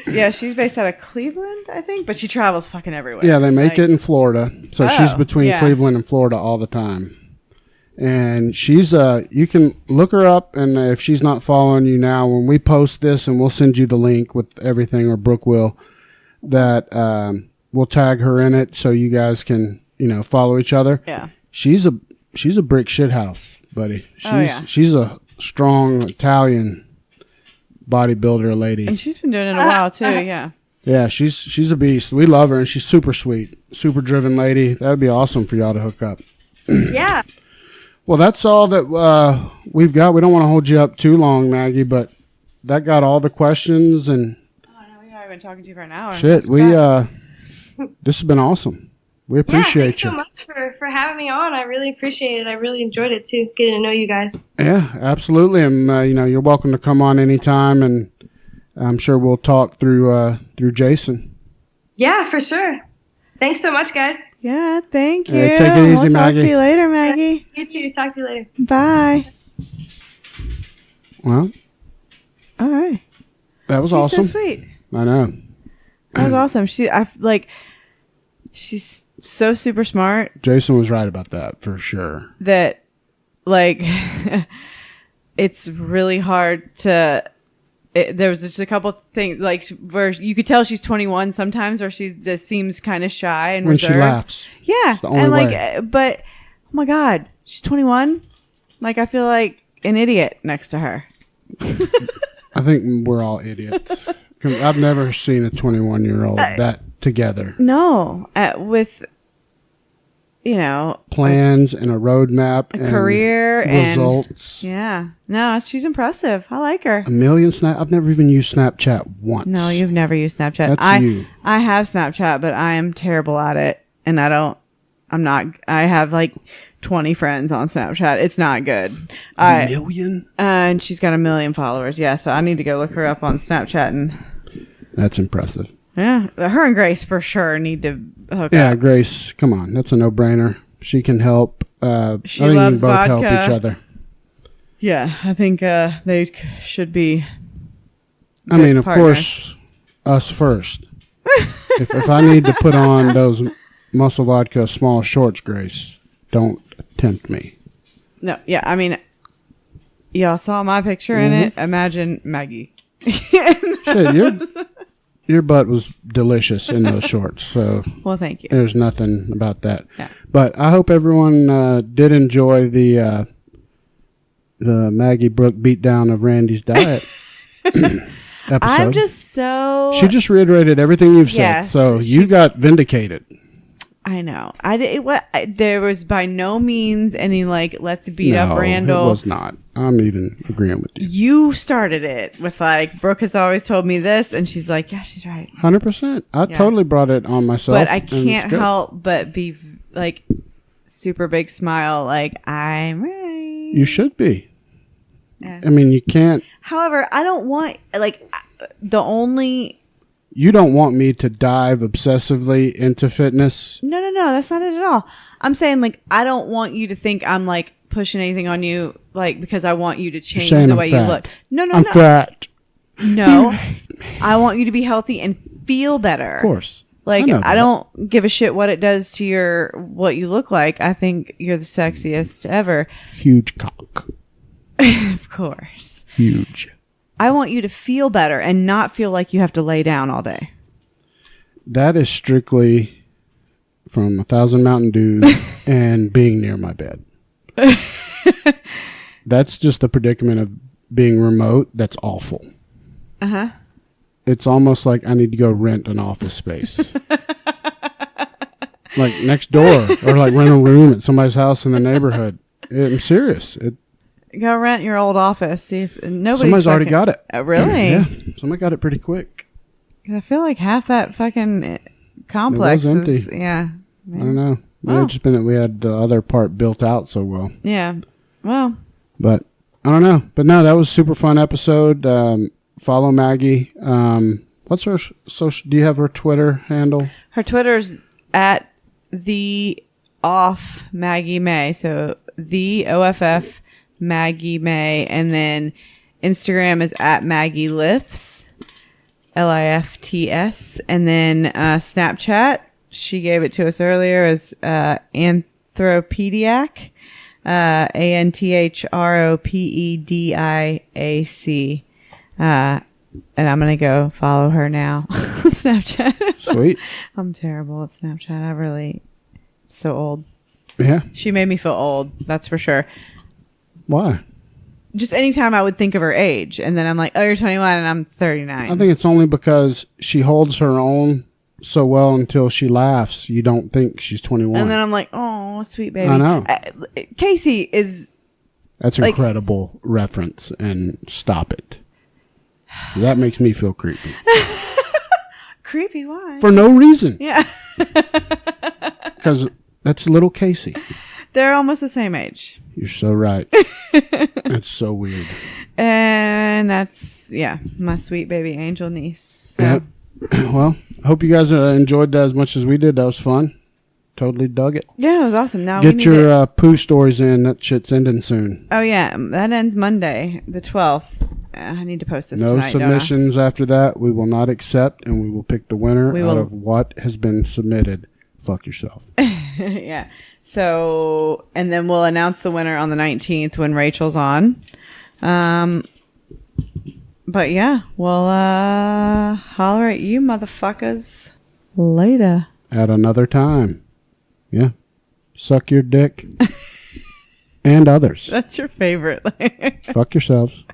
Yeah, she's based out of Cleveland, I think, but she travels fucking everywhere. Yeah, they make it in Florida. So she's between Cleveland and Florida all the time. And she's you can look her up, and if she's not following you now, when we post this, and we'll send you the link with everything, or Brooke will, that we'll tag her in it so you guys can, follow each other. Yeah. She's a brick shithouse, buddy. She's a strong Italian bodybuilder lady. And she's been doing it a while too, yeah. Yeah, she's a beast. We love her, and she's super sweet, super driven lady. That would be awesome for y'all to hook up. Yeah. Well, that's all that we've got. We don't want to hold you up too long, Maggie, but that got all the questions. And oh no, we haven't been talking to you for an hour. Shit, this has been awesome. We appreciate you. Thanks so much for having me on. I really appreciate it. I really enjoyed it too, getting to know you guys. Yeah, absolutely. And you're welcome to come on anytime, and I'm sure we'll talk through Jason. Yeah, for sure. Thanks so much, guys. Yeah, thank you. Take it easy, we'll Maggie. Talk to you later, Maggie. You too. Talk to you later. Bye. Well, all right. That was awesome. So sweet. I know. That was awesome. She's so super smart. Jason was right about that for sure. That, it's really hard to. There was just a couple things where you could tell she's 21 sometimes, or she just seems kind of shy and reserved. When she laughs. Yeah. It's the only way. But oh my God, she's 21. I feel like an idiot next to her. I think we're all idiots. I've never seen a 21-year-old that together. No, with plans and a roadmap, a career, results. Yeah, no, she's impressive. I like her. 1 million Snap. I've never even used Snapchat once. No, you've never used Snapchat. That's you. I have Snapchat, but I am terrible at it, and I have 20 friends on Snapchat. It's not good. A million? And she's got 1 million followers. Yeah, so I need to go look her up on Snapchat. And that's impressive. Yeah, her and Grace for sure need to hook up. Yeah, Grace, come on. That's a no-brainer. She can help. She I think loves you can both vodka. help each other. Yeah, I think they should be of partners. Course, us first. if I need to put on those Mussel Vodka small shorts, Grace, don't tempt me. No, yeah, y'all saw my picture in it. Imagine Maggie. Shit, your butt was delicious in those shorts. So well, thank you. There's nothing about that. Yeah. But I hope everyone did enjoy the Maggie Brooke beatdown of Randy's diet episode. I'm just so. She just reiterated everything you've said, so you got vindicated. I know. There was by no means any let's beat up Randal. It was not. I'm even agreeing with you. You started it with Brooke has always told me this, and she's like, yeah, she's right. 100%. I totally brought it on myself. But I can't help but be super big smile, I'm right. You should be. Yeah. You can't. However, I don't want You don't want me to dive obsessively into fitness? No, that's not it at all. I'm saying I don't want you to think I'm pushing anything on you because I want you to change the way you look. No, I'm fat. No, I want you to be healthy and feel better. Of course. I don't give a shit what it does to what you look like. I think you're the sexiest ever. Huge cock. Of course. Huge. I want you to feel better and not feel like you have to lay down all day. That is strictly from 1,000 Mountain Dews and being near my bed. That's just the predicament of being remote. That's awful. Uh-huh. It's almost like I need to go rent an office space. like next door or like rent a room at somebody's house in the neighborhood. I'm serious. Go rent your old office. See if Somebody's already got it. Really? Yeah. Somebody got it pretty quick. I feel like half that fucking complex It was empty. is, yeah. I don't know. It had just been that we had the other part built out so well. Yeah. Well. But I don't know. But no, that was a super fun episode. Follow Maggie. What's her social? Do you have her Twitter handle? Her Twitter's at the off Maggie May. So the OFF Maggie May. And then Instagram is at Maggie Lifts. LIFTS. And then Snapchat, she gave it to us earlier as Anthropediac. ANTHROPEDIAC. And I'm going to go follow her now. Snapchat. Sweet. I'm terrible at Snapchat. I'm so old. Yeah. She made me feel old. That's for sure. Why? Just anytime I would think of her age. And then I'm like, oh, you're 21 and I'm 39. I think it's only because she holds her own so well until she laughs. You don't think she's 21. And then I'm like, oh, sweet baby. I know. Casey is... That's an incredible reference. And stop it. That makes me feel creepy. Creepy? Why? For no reason. Yeah. Because that's little Casey. They're almost the same age. You're so right. That's so weird. And that's, my sweet baby angel niece. So. Yep. Well, I hope you guys enjoyed that as much as we did. That was fun. Totally dug it. Yeah, it was awesome. Now get your poo stories in. That shit's ending soon. Oh, yeah. That ends Monday, the 12th. I need to post this tonight. No submissions after that. We will not accept, and we will pick the winner out of what has been submitted. Fuck yourself. Yeah. So, and then we'll announce the winner on the 19th when Rachel's on. But yeah, we'll holler at you motherfuckers later. At another time. Yeah. Suck your dick. And others. That's your favorite. Fuck yourselves.